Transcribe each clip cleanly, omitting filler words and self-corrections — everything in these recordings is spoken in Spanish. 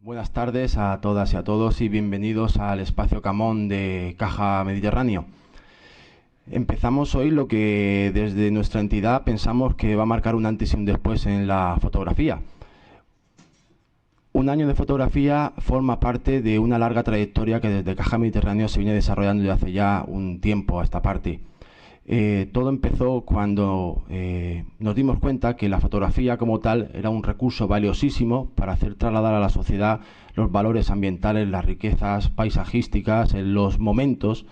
Buenas tardes a todas y a todos y bienvenidos al espacio Camón de Caja Mediterráneo. Empezamos hoy lo que desde nuestra entidad pensamos que va a marcar un antes y un después en la fotografía. Un año de fotografía forma parte de una larga trayectoria que desde Caja Mediterráneo se viene desarrollando desde hace ya un tiempo a esta parte. Todo empezó cuando nos dimos cuenta que la fotografía como tal era un recurso valiosísimo para hacer trasladar a la sociedad los valores ambientales, las riquezas paisajísticas, los momentos,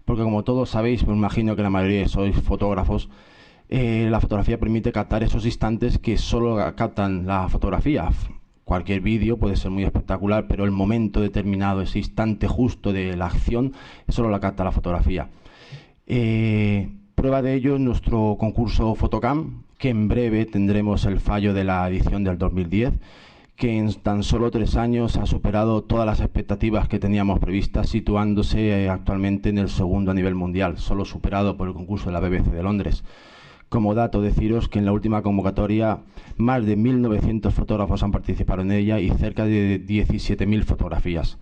porque como todos sabéis, me imagino que la mayoría sois fotógrafos, la fotografía permite captar esos instantes que solo captan la fotografía. Cualquier vídeo puede ser muy espectacular, pero el momento determinado, ese instante justo de la acción, solo la capta la fotografía. Prueba de ello es nuestro concurso Fotocam, que en breve tendremos el fallo de la edición del 2010, que en tan solo 3 años ha superado todas las expectativas que teníamos previstas, situándose actualmente en el segundo a nivel mundial, solo superado por el concurso de la BBC de Londres. Como dato, deciros que en la última convocatoria más de 1.900 fotógrafos han participado en ella y cerca de 17.000 fotografías.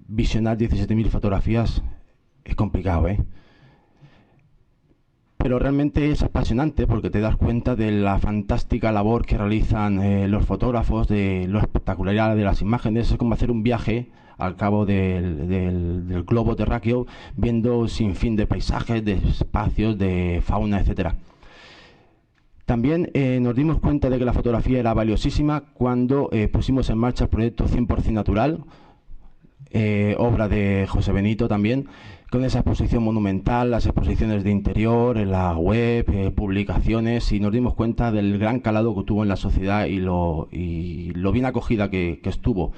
Visionar 17.000 fotografías es complicado, pero realmente es apasionante porque te das cuenta de la fantástica labor que realizan los fotógrafos, de lo espectacular de las imágenes. Es como hacer un viaje al cabo del globo terráqueo, viendo sin fin de paisajes, de espacios, de fauna, etcétera. También nos dimos cuenta de que la fotografía era valiosísima cuando pusimos en marcha el proyecto 100% Natural, obra de José Benito también, con esa exposición monumental, las exposiciones de interior, en la web, publicaciones, y nos dimos cuenta del gran calado que tuvo en la sociedad y lo bien acogida que estuvo.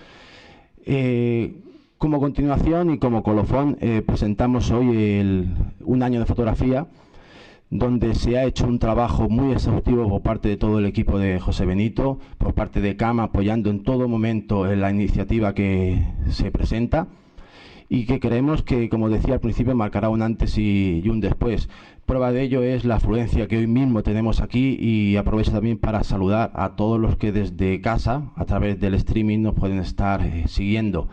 Como continuación y como colofón, presentamos hoy un año de fotografía, donde se ha hecho un trabajo muy exhaustivo por parte de todo el equipo de José Benito, por parte de CAM, apoyando en todo momento en la iniciativa que se presenta y que creemos que, como decía al principio, marcará un antes y un después. Prueba de ello es la afluencia que hoy mismo tenemos aquí, y aprovecho también para saludar a todos los que desde casa, a través del streaming, nos pueden estar siguiendo.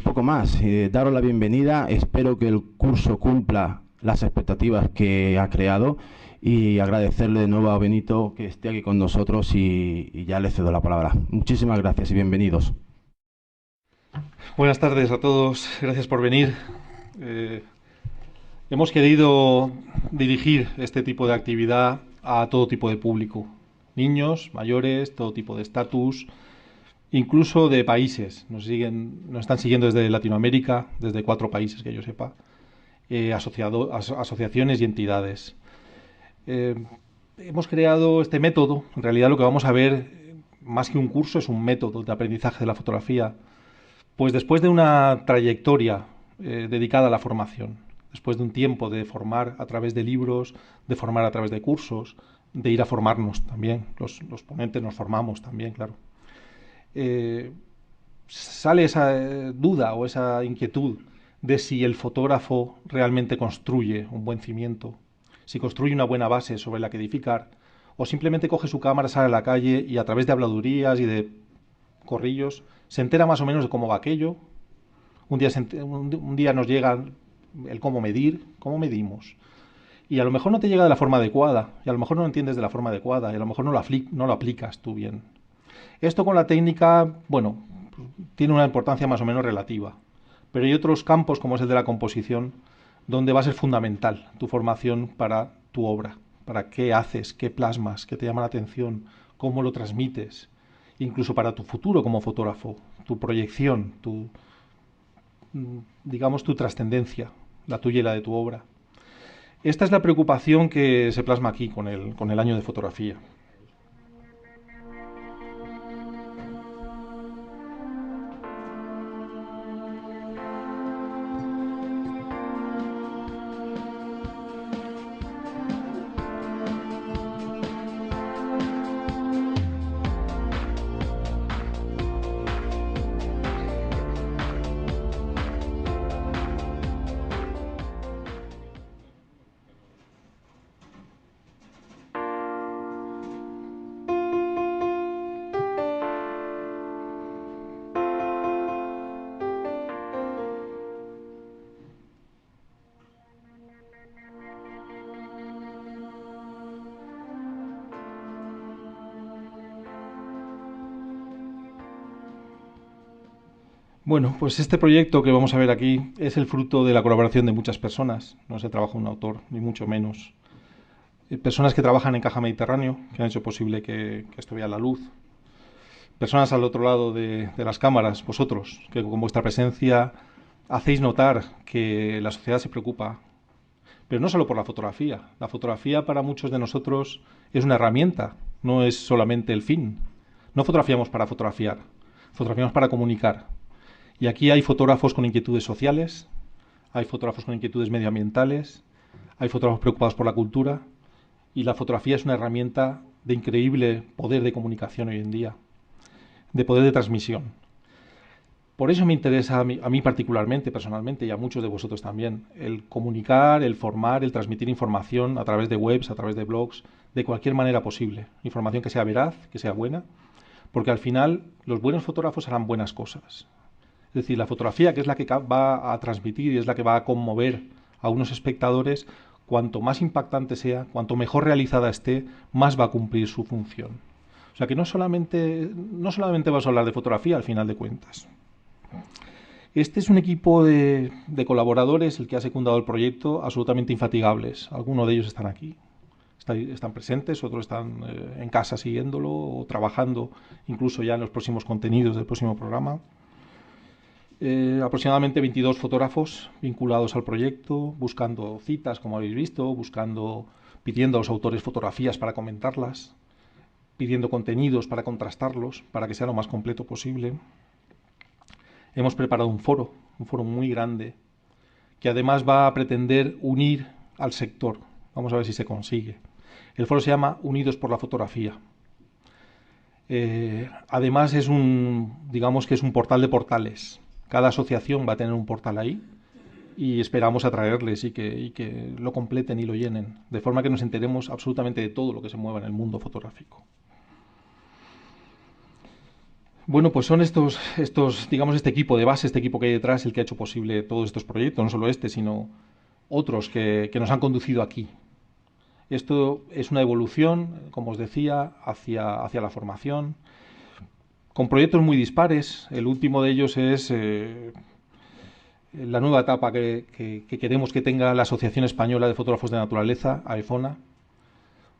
Poco más, daros la bienvenida, espero que el curso cumpla las expectativas que ha creado y agradecerle de nuevo a Benito que esté aquí con nosotros y ya le cedo la palabra. Muchísimas gracias y bienvenidos. Buenas tardes a todos, gracias por venir. Hemos querido dirigir este tipo de actividad a todo tipo de público, niños, mayores, todo tipo de estatus, incluso de países. Nos están siguiendo desde Latinoamérica, desde 4 países que yo sepa, asociaciones y entidades. Hemos creado este método. En realidad lo que vamos a ver, más que un curso, es un método de aprendizaje de la fotografía. Pues después de una trayectoria dedicada a la formación, después de un tiempo de formar a través de libros, de formar a través de cursos, de ir a formarnos también, los ponentes nos formamos también, claro. Sale esa duda o esa inquietud de si el fotógrafo realmente construye un buen cimiento, si construye una buena base sobre la que edificar, o simplemente coge su cámara, sale a la calle y a través de habladurías y de corrillos se entera más o menos de cómo va aquello. Un día nos llega el cómo medir, cómo medimos. Y a lo mejor no te llega de la forma adecuada, y a lo mejor no lo entiendes de la forma adecuada, y a lo mejor no lo aplicas tú bien. Esto con la técnica, bueno, tiene una importancia más o menos relativa. Pero hay otros campos, como es el de la composición, donde va a ser fundamental tu formación para tu obra, para qué haces, qué plasmas, qué te llama la atención, cómo lo transmites, incluso para tu futuro como fotógrafo, tu proyección, digamos, tu trascendencia, la tuya y la de tu obra. Esta es la preocupación que se plasma aquí con el año de fotografía. Bueno, pues este proyecto que vamos a ver aquí es el fruto de la colaboración de muchas personas. No se trabaja un autor, ni mucho menos. Personas que trabajan en Caja Mediterráneo, que han hecho posible que esto vea la luz. Personas al otro lado de las cámaras, vosotros, que con vuestra presencia hacéis notar que la sociedad se preocupa. Pero no solo por la fotografía. La fotografía para muchos de nosotros es una herramienta, no es solamente el fin. No fotografiamos para fotografiar, fotografiamos para comunicar. Y aquí hay fotógrafos con inquietudes sociales, hay fotógrafos con inquietudes medioambientales, hay fotógrafos preocupados por la cultura, y la fotografía es una herramienta de increíble poder de comunicación hoy en día, de poder de transmisión. Por eso me interesa a mí particularmente, personalmente, y a muchos de vosotros también, el comunicar, el formar, el transmitir información a través de webs, a través de blogs, de cualquier manera posible. Información que sea veraz, que sea buena, porque al final los buenos fotógrafos harán buenas cosas. Es decir, la fotografía, que es la que va a transmitir y es la que va a conmover a unos espectadores, cuanto más impactante sea, cuanto mejor realizada esté, más va a cumplir su función. O sea que no solamente vas a hablar de fotografía al final de cuentas. Este es un equipo de colaboradores, el que ha secundado el proyecto, absolutamente infatigables. Algunos de ellos están aquí, están presentes, otros están en casa siguiéndolo o trabajando incluso ya en los próximos contenidos del próximo programa. Aproximadamente 22 fotógrafos vinculados al proyecto, buscando citas, como habéis visto, pidiendo a los autores fotografías para comentarlas, pidiendo contenidos para contrastarlos, para que sea lo más completo posible. Hemos preparado un foro muy grande, que además va a pretender unir al sector. Vamos a ver si se consigue. El foro se llama Unidos por la Fotografía. Además digamos que es un portal de portales. Cada asociación va a tener un portal ahí y esperamos atraerles y que lo completen y lo llenen, de forma que nos enteremos absolutamente de todo lo que se mueva en el mundo fotográfico. Bueno, pues son digamos, este equipo de base, este equipo que hay detrás, el que ha hecho posible todos estos proyectos, no solo este, sino otros que nos han conducido aquí. Esto es una evolución, como os decía, hacia la formación, con proyectos muy dispares. El último de ellos es la nueva etapa que queremos que tenga la Asociación Española de Fotógrafos de Naturaleza, AEFONA.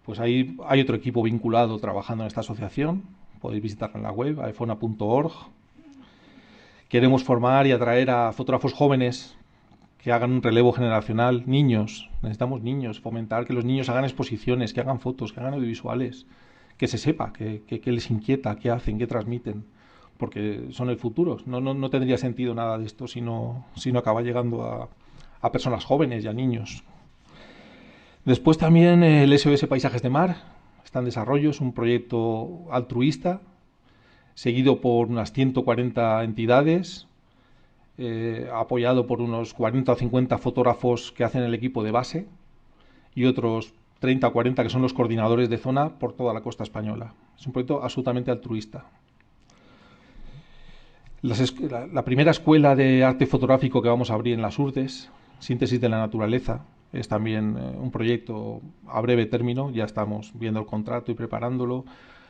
Pues ahí hay otro equipo vinculado trabajando en esta asociación. Podéis visitarla en la web, aefona.org. Queremos formar y atraer a fotógrafos jóvenes que hagan un relevo generacional. Niños, necesitamos niños, fomentar que los niños hagan exposiciones, que hagan fotos, que hagan audiovisuales, que se sepa qué les inquieta, qué hacen, qué transmiten, porque son el futuro. No tendría sentido nada de esto si no acaba llegando a personas jóvenes y a niños. Después también el SOS Paisajes de Mar está en desarrollo, es un proyecto altruista, seguido por unas 140 entidades, apoyado por unos 40 o 50 fotógrafos que hacen el equipo de base y otros 30 o 40 que son los coordinadores de zona por toda la costa española. Es un proyecto absolutamente altruista. La primera escuela de arte fotográfico que vamos a abrir en las Urdes, Síntesis de la Naturaleza, es también un proyecto a breve término, ya estamos viendo el contrato y preparándolo.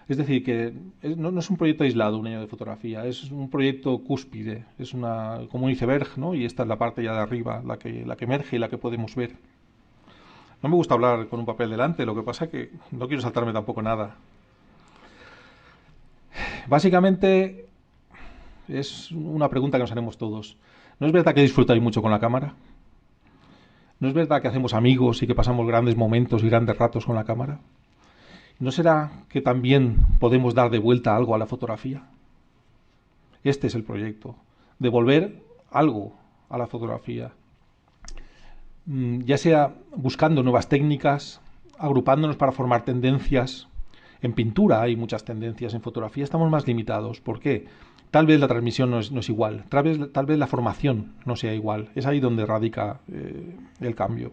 Es decir, que no es un proyecto aislado, un año de fotografía, es un proyecto cúspide, es como un iceberg, ¿no? Y esta es la parte ya de arriba, la que emerge y la que podemos ver. No me gusta hablar con un papel delante, lo que pasa es que no quiero saltarme tampoco nada. Básicamente es una pregunta que nos haremos todos. ¿No es verdad que disfrutáis mucho con la cámara? ¿No es verdad que hacemos amigos y que pasamos grandes momentos y grandes ratos con la cámara? ¿No será que también podemos dar de vuelta algo a la fotografía? Este es el proyecto, devolver algo a la fotografía. Ya sea buscando nuevas técnicas, agrupándonos para formar tendencias. En pintura hay muchas tendencias, en fotografía estamos más limitados. ¿Por qué? Tal vez la transmisión no es igual, tal vez la formación no sea igual. Es ahí donde radica el cambio.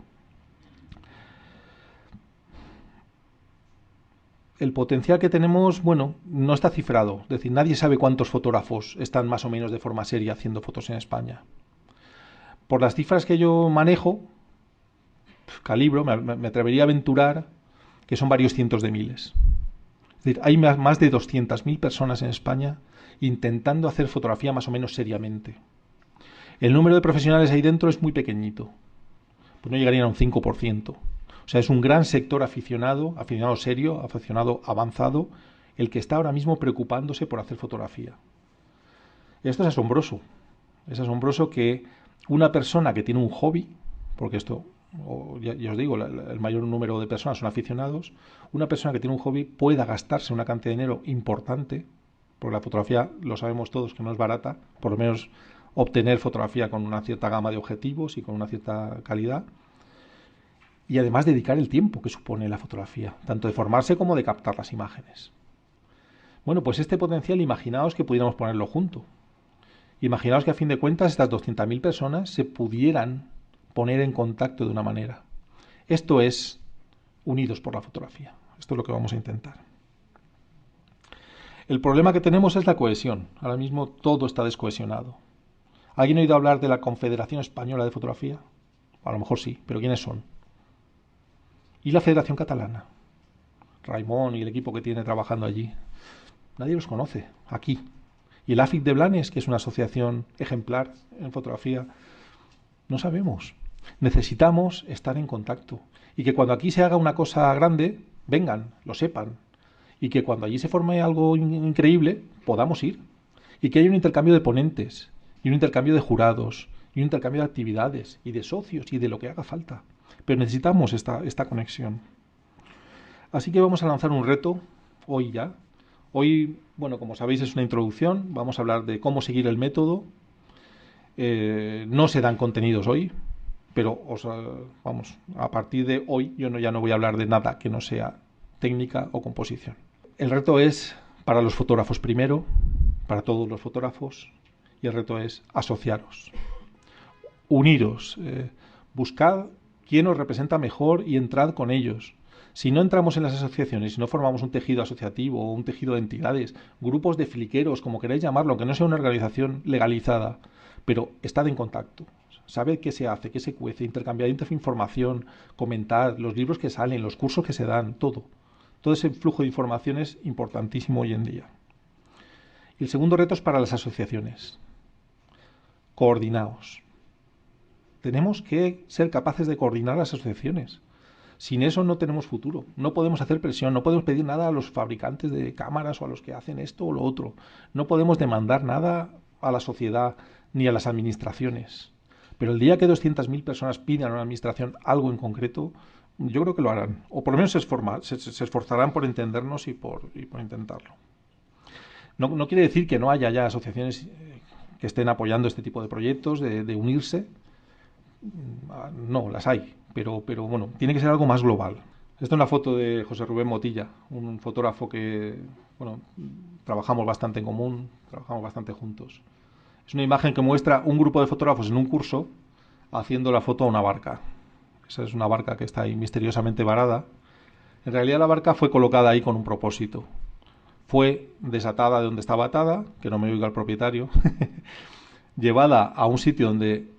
El potencial que tenemos, bueno, no está cifrado. Es decir, nadie sabe cuántos fotógrafos están más o menos de forma seria haciendo fotos en España. Por las cifras que yo manejo, calibro, me atrevería a aventurar que son varios cientos de miles. Es decir, hay más de 200.000 personas en España intentando hacer fotografía más o menos seriamente. El número de profesionales ahí dentro es muy pequeñito, pues no llegarían a un 5%. O sea, es un gran sector aficionado, aficionado serio, aficionado avanzado, el que está ahora mismo preocupándose por hacer fotografía. Esto es asombroso que una persona que tiene un hobby, porque esto, ya os digo, el mayor número de personas son aficionados, una persona que tiene un hobby pueda gastarse una cantidad de dinero importante, porque la fotografía, lo sabemos todos, que no es barata, por lo menos obtener fotografía con una cierta gama de objetivos y con una cierta calidad, y además dedicar el tiempo que supone la fotografía, tanto de formarse como de captar las imágenes. Bueno, pues este potencial, imaginaos que pudiéramos ponerlo junto. Imaginaos que a fin de cuentas estas 200.000 personas se pudieran poner en contacto de una manera. Esto es unidos por la fotografía. Esto es lo que vamos a intentar. El problema que tenemos es la cohesión. Ahora mismo todo está descohesionado. ¿Alguien ha oído hablar de la Confederación Española de Fotografía? A lo mejor sí, pero ¿quiénes son? ¿Y la Federación Catalana? Raimon y el equipo que tiene trabajando allí. Nadie los conoce, aquí. Y el AFIC de Blanes, que es una asociación ejemplar en fotografía, no sabemos. Necesitamos estar en contacto. Y que cuando aquí se haga una cosa grande, vengan, lo sepan. Y que cuando allí se forme algo increíble, podamos ir. Y que haya un intercambio de ponentes, y un intercambio de jurados, y un intercambio de actividades, y de socios, y de lo que haga falta. Pero necesitamos esta conexión. Así que vamos a lanzar un reto hoy ya. Hoy, bueno, como sabéis, es una introducción. Vamos a hablar de cómo seguir el método. No se dan contenidos hoy, pero vamos, a partir de hoy yo ya no voy a hablar de nada que no sea técnica o composición. El reto es para los fotógrafos primero, para todos los fotógrafos, y el reto es asociaros, uniros, buscad quién os representa mejor y entrad con ellos. Si no entramos en las asociaciones, si no formamos un tejido asociativo o un tejido de entidades, grupos de fliqueros, como queráis llamarlo, aunque no sea una organización legalizada, pero estad en contacto, sabed qué se hace, qué se cuece, intercambiad información, comentad los libros que salen, los cursos que se dan, todo. Todo ese flujo de información es importantísimo hoy en día. Y el segundo reto es para las asociaciones. Coordinaos. Tenemos que ser capaces de coordinar las asociaciones. Sin eso no tenemos futuro. No podemos hacer presión, no podemos pedir nada a los fabricantes de cámaras o a los que hacen esto o lo otro. No podemos demandar nada a la sociedad ni a las administraciones. Pero el día que 200.000 personas pidan a una administración algo en concreto, yo creo que lo harán. O por lo menos se esforzarán por entendernos y por intentarlo. No quiere decir que no haya ya asociaciones que estén apoyando este tipo de proyectos, de unirse. No, las hay, pero bueno, tiene que ser algo más global. Esta es una foto de José Rubén Motilla, un fotógrafo que, bueno, trabajamos bastante en común, trabajamos bastante juntos. Es una imagen que muestra un grupo de fotógrafos en un curso haciendo la foto a una barca. Esa es una barca que está ahí misteriosamente varada. En realidad la barca fue colocada ahí con un propósito. Fue desatada de donde estaba atada, que no me oiga el propietario, llevada a un sitio donde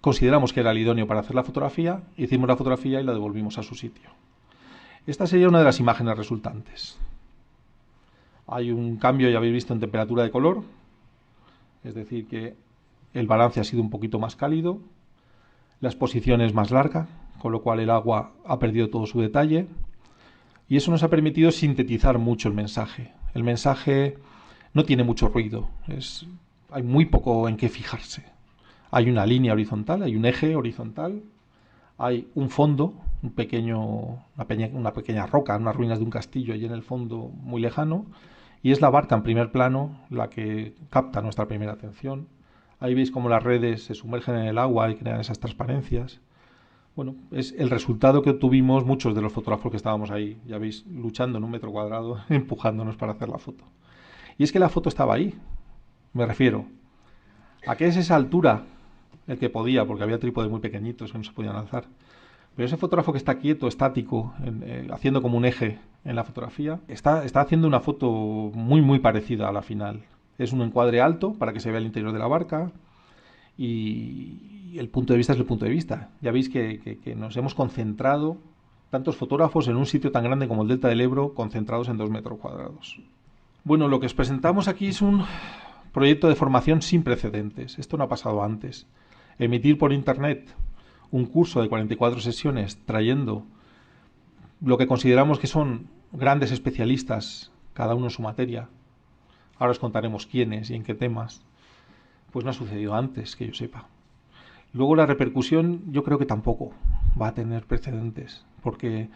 consideramos que era el idóneo para hacer la fotografía, hicimos la fotografía y la devolvimos a su sitio. Esta sería una de las imágenes resultantes. Hay un cambio, ya habéis visto, en temperatura de color, es decir, que el balance ha sido un poquito más cálido, la exposición es más larga, con lo cual el agua ha perdido todo su detalle, y eso nos ha permitido sintetizar mucho el mensaje. El mensaje no tiene mucho ruido, hay muy poco en qué fijarse. Hay una línea horizontal, hay un eje horizontal, hay un fondo, una pequeña roca, unas ruinas de un castillo allí en el fondo muy lejano, y es la barca en primer plano la que capta nuestra primera atención. Ahí veis cómo las redes se sumergen en el agua y crean esas transparencias. Bueno, es el resultado que obtuvimos muchos de los fotógrafos que estábamos ahí, ya veis, luchando en un metro cuadrado, empujándonos para hacer la foto. Y es que la foto estaba ahí, me refiero a que es esa altura el que podía, porque había trípodes muy pequeñitos que no se podían alzar. Pero ese fotógrafo que está quieto, estático, haciendo como un eje en la fotografía, está haciendo una foto muy, muy parecida a la final. Es un encuadre alto para que se vea el interior de la barca y el punto de vista es el punto de vista. Ya veis que nos hemos concentrado tantos fotógrafos en un sitio tan grande como el Delta del Ebro, concentrados en 2 metros cuadrados. Bueno, lo que os presentamos aquí es un proyecto de formación sin precedentes. Esto no ha pasado antes. Emitir por internet un curso de 44 sesiones trayendo lo que consideramos que son grandes especialistas, cada uno en su materia. Ahora os contaremos quiénes y en qué temas. Pues no ha sucedido antes, que yo sepa. Luego la repercusión yo creo que tampoco va a tener precedentes, porque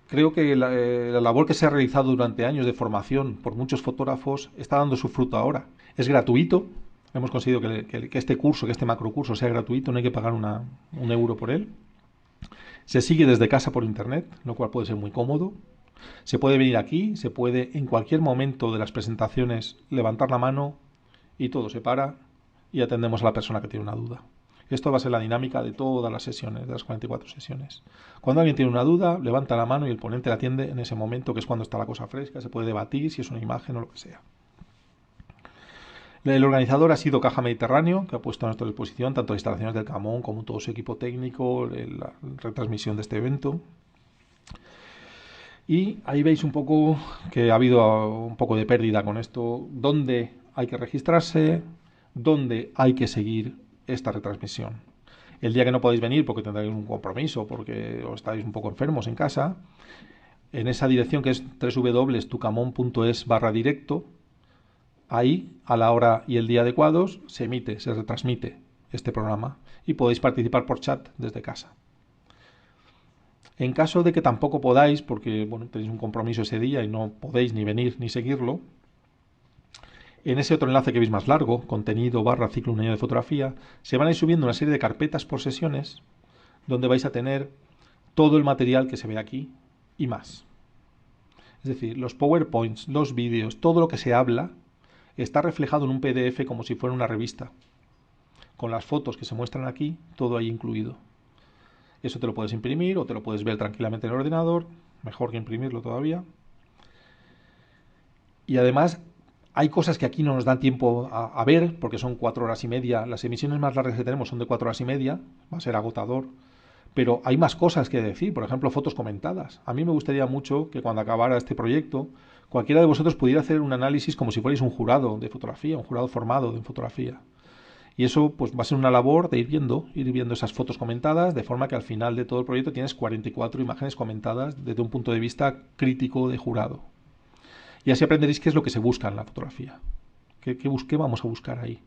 creo que la labor que se ha realizado durante años de formación por muchos fotógrafos está dando su fruto ahora. Es gratuito, hemos conseguido que este curso, que este macrocurso sea gratuito, no hay que pagar un euro por él. Se sigue desde casa por internet, lo cual puede ser muy cómodo. Se puede venir aquí, se puede en cualquier momento de las presentaciones levantar la mano y todo se para y atendemos a la persona que tiene una duda. Esto va a ser la dinámica de todas las sesiones, de las 44 sesiones. Cuando alguien tiene una duda, levanta la mano y el ponente la atiende en ese momento, que es cuando está la cosa fresca, se puede debatir si es una imagen o lo que sea. El organizador ha sido Caja Mediterráneo, que ha puesto a nuestra disposición tanto las instalaciones del Camón como todo su equipo técnico, la retransmisión de este evento. Y ahí veis un poco que ha habido un poco de pérdida con esto, dónde hay que registrarse, dónde hay que seguir esta retransmisión. El día que no podéis venir porque tendréis un compromiso, porque os estáis un poco enfermos en casa, en esa dirección que es www.tucamon.es/directo, ahí, a la hora y el día adecuados, se emite, se retransmite este programa y podéis participar por chat desde casa. En caso de que tampoco podáis, porque bueno, tenéis un compromiso ese día y no podéis ni venir ni seguirlo, en ese otro enlace que veis más largo, contenido / ciclo un año de fotografía, se van a ir subiendo una serie de carpetas por sesiones donde vais a tener todo el material que se ve aquí y más. Es decir, los PowerPoints, los vídeos, todo lo que se habla está reflejado en un PDF como si fuera una revista. Con las fotos que se muestran aquí, todo ahí incluido. Eso te lo puedes imprimir o te lo puedes ver tranquilamente en el ordenador, mejor que imprimirlo todavía. Y además hay cosas que aquí no nos dan tiempo a ver, porque son 4 horas y media. Las emisiones más largas que tenemos son de 4 horas y media, va a ser agotador. Pero hay más cosas que decir, por ejemplo, fotos comentadas. A mí me gustaría mucho que cuando acabara este proyecto, cualquiera de vosotros pudiera hacer un análisis como si fuerais un jurado de fotografía, un jurado formado de fotografía. Y eso pues va a ser una labor de ir viendo esas fotos comentadas, de forma que al final de todo el proyecto tienes 44 imágenes comentadas desde un punto de vista crítico de jurado. Y así aprenderéis qué es lo que se busca en la fotografía. ¿Qué vamos a buscar ahí?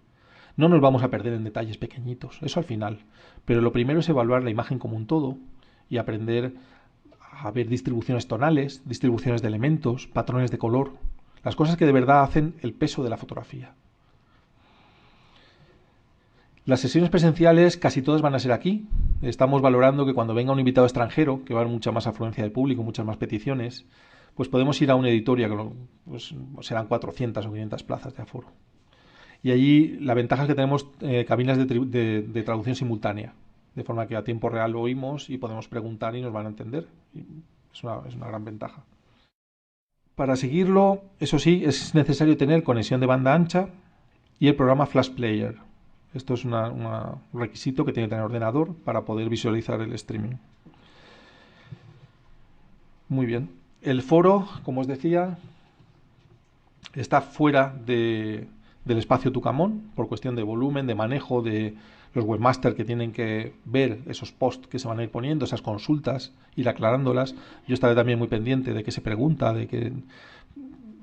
No nos vamos a perder en detalles pequeñitos, eso al final. Pero lo primero es evaluar la imagen como un todo y aprender a ver distribuciones tonales, distribuciones de elementos, patrones de color, las cosas que de verdad hacen el peso de la fotografía. Las sesiones presenciales casi todas van a ser aquí. Estamos valorando que cuando venga un invitado extranjero, que va a haber mucha más afluencia de público, muchas más peticiones, pues podemos ir a una editoria, que pues serán 400 o 500 plazas de aforo. Y allí la ventaja es que tenemos cabinas de traducción simultánea, de forma que a tiempo real lo oímos y podemos preguntar y nos van a entender. Es una gran ventaja. Para seguirlo, eso sí, es necesario tener conexión de banda ancha y el programa Flash Player. Esto es un requisito que tiene que tener ordenador para poder visualizar el streaming. Muy bien. El foro, como os decía, está fuera del espacio Tucamón por cuestión de volumen, de manejo, de los webmasters que tienen que ver esos posts que se van a ir poniendo, esas consultas, ir aclarándolas. Yo estaré también muy pendiente de qué se pregunta, de qué...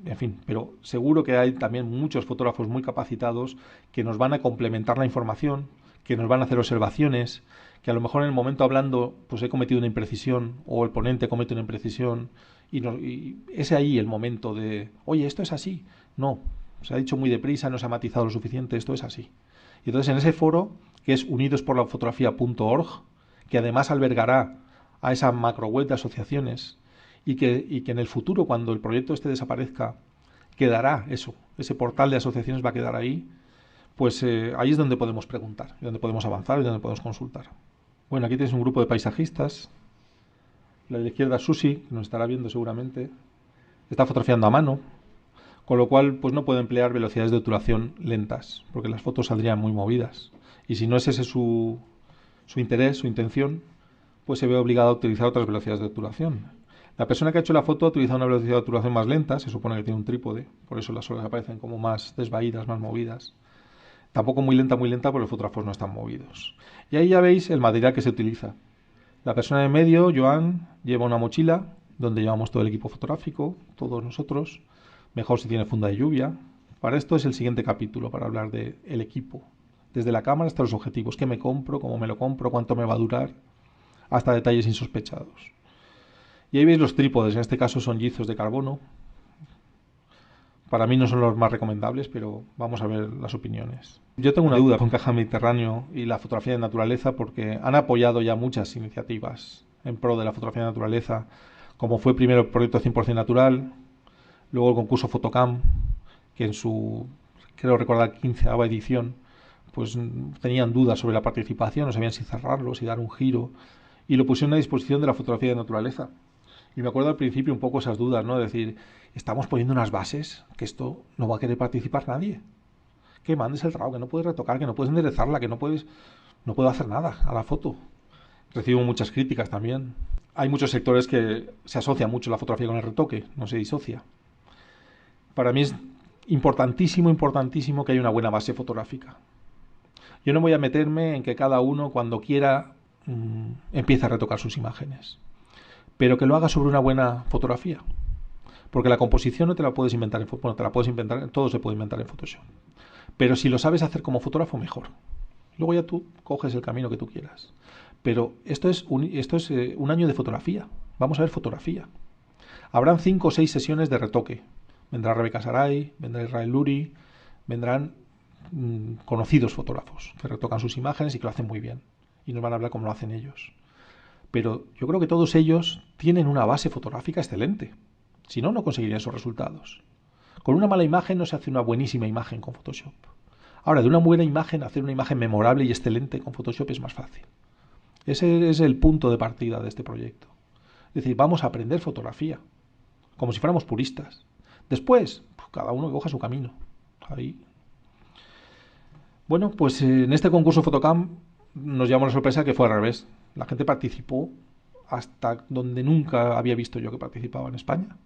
En fin, pero seguro que hay también muchos fotógrafos muy capacitados que nos van a complementar la información, que nos van a hacer observaciones, que a lo mejor en el momento hablando pues he cometido una imprecisión o el ponente comete una imprecisión y es ahí el momento de, oye, esto es así. No, se ha dicho muy deprisa, no se ha matizado lo suficiente, esto es así. Y entonces en ese foro, que es unidosporlafotografía.org, que además albergará a esa macro web de asociaciones y que en el futuro, cuando el proyecto este desaparezca, quedará eso, ese portal de asociaciones va a quedar ahí, pues ahí es donde podemos preguntar, donde podemos avanzar y donde podemos consultar. Bueno, aquí tienes un grupo de paisajistas. La de la izquierda, Susi, que nos estará viendo seguramente, está fotografiando a mano, con lo cual pues no puede emplear velocidades de obturación lentas, porque las fotos saldrían muy movidas. Y si no es ese su interés, su intención, pues se ve obligado a utilizar otras velocidades de obturación. La persona que ha hecho la foto ha utilizado una velocidad de obturación más lenta, se supone que tiene un trípode, por eso las olas aparecen como más desvaídas, más movidas. Tampoco muy lenta, porque los fotógrafos no están movidos. Y ahí ya veis el material que se utiliza. La persona en medio, Joan, lleva una mochila donde llevamos todo el equipo fotográfico, todos nosotros. Mejor si tiene funda de lluvia. Para esto es el siguiente capítulo, para hablar del equipo. Desde la cámara hasta los objetivos. ¿Qué me compro? ¿Cómo me lo compro? ¿Cuánto me va a durar? Hasta detalles insospechados. Y ahí veis los trípodes. En este caso son yizos de carbono. Para mí no son los más recomendables, pero vamos a ver las opiniones. Yo tengo una duda con Caja Mediterráneo y la fotografía de naturaleza, porque han apoyado ya muchas iniciativas en pro de la fotografía de naturaleza, como fue primero el proyecto 100% natural, luego el concurso Fotocam, que en su, creo recordar, 15ª edición, pues tenían dudas sobre la participación, no sabían si cerrarlo, si dar un giro, y lo pusieron a disposición de la fotografía de naturaleza. Y me acuerdo al principio un poco esas dudas, ¿no? De decir, estamos poniendo unas bases que esto no va a querer participar nadie. Que mandes el RAW, que no puedes retocar, que no puedes enderezarla, que no puedo hacer nada a la foto. Recibo muchas críticas también. Hay muchos sectores que se asocian mucho la fotografía con el retoque, no se disocia. Para mí es importantísimo que haya una buena base fotográfica. Yo no voy a meterme en que cada uno cuando quiera empiece a retocar sus imágenes, pero que lo haga sobre una buena fotografía. Porque la composición no te la puedes inventar en Photoshop. Bueno, te la puedes inventar, todo se puede inventar en Photoshop. Pero si lo sabes hacer como fotógrafo, mejor. Luego ya tú coges el camino que tú quieras. Pero esto es un año de fotografía. Vamos a ver fotografía. Habrán 5 o 6 sesiones de retoque. Vendrá Rebeca Saray, vendrá Israel Luri, vendrán conocidos fotógrafos que retocan sus imágenes y que lo hacen muy bien. Y nos van a hablar cómo lo hacen ellos. Pero yo creo que todos ellos tienen una base fotográfica excelente. Si no, no conseguirían esos resultados. Con una mala imagen no se hace una buenísima imagen con Photoshop. Ahora, de una buena imagen, hacer una imagen memorable y excelente con Photoshop es más fácil. Ese es el punto de partida de este proyecto. Es decir, vamos a aprender fotografía, como si fuéramos puristas. Después, pues, cada uno que coja su camino. Ahí. Bueno, pues en este concurso Fotocam nos llamó la sorpresa que fue al revés. La gente participó hasta donde nunca había visto yo que participaba en España.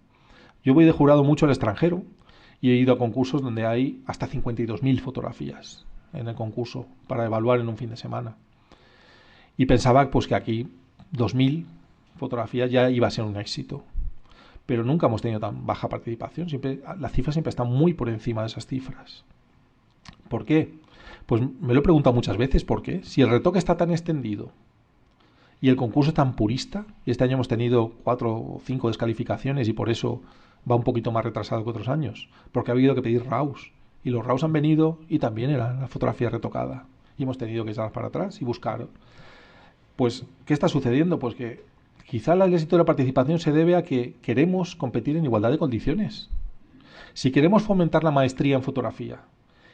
Yo voy de jurado mucho al extranjero y he ido a concursos donde hay hasta 52.000 fotografías en el concurso para evaluar en un fin de semana. Y pensaba pues que aquí 2.000 fotografías ya iba a ser un éxito. Pero nunca hemos tenido tan baja participación. Las cifras siempre están muy por encima de esas cifras. ¿Por qué? Pues me lo he preguntado muchas veces. ¿Por qué? Si el retoque está tan extendido y el concurso es tan purista, y este año hemos tenido 4 o 5 descalificaciones y por eso va un poquito más retrasado que otros años, porque ha habido que pedir RAWs, y los RAWs han venido y también era la fotografía retocada, y hemos tenido que echar para atrás y buscar. Pues, ¿qué está sucediendo? Pues que quizá el éxito de la participación se debe a que queremos competir en igualdad de condiciones. Si queremos fomentar la maestría en fotografía,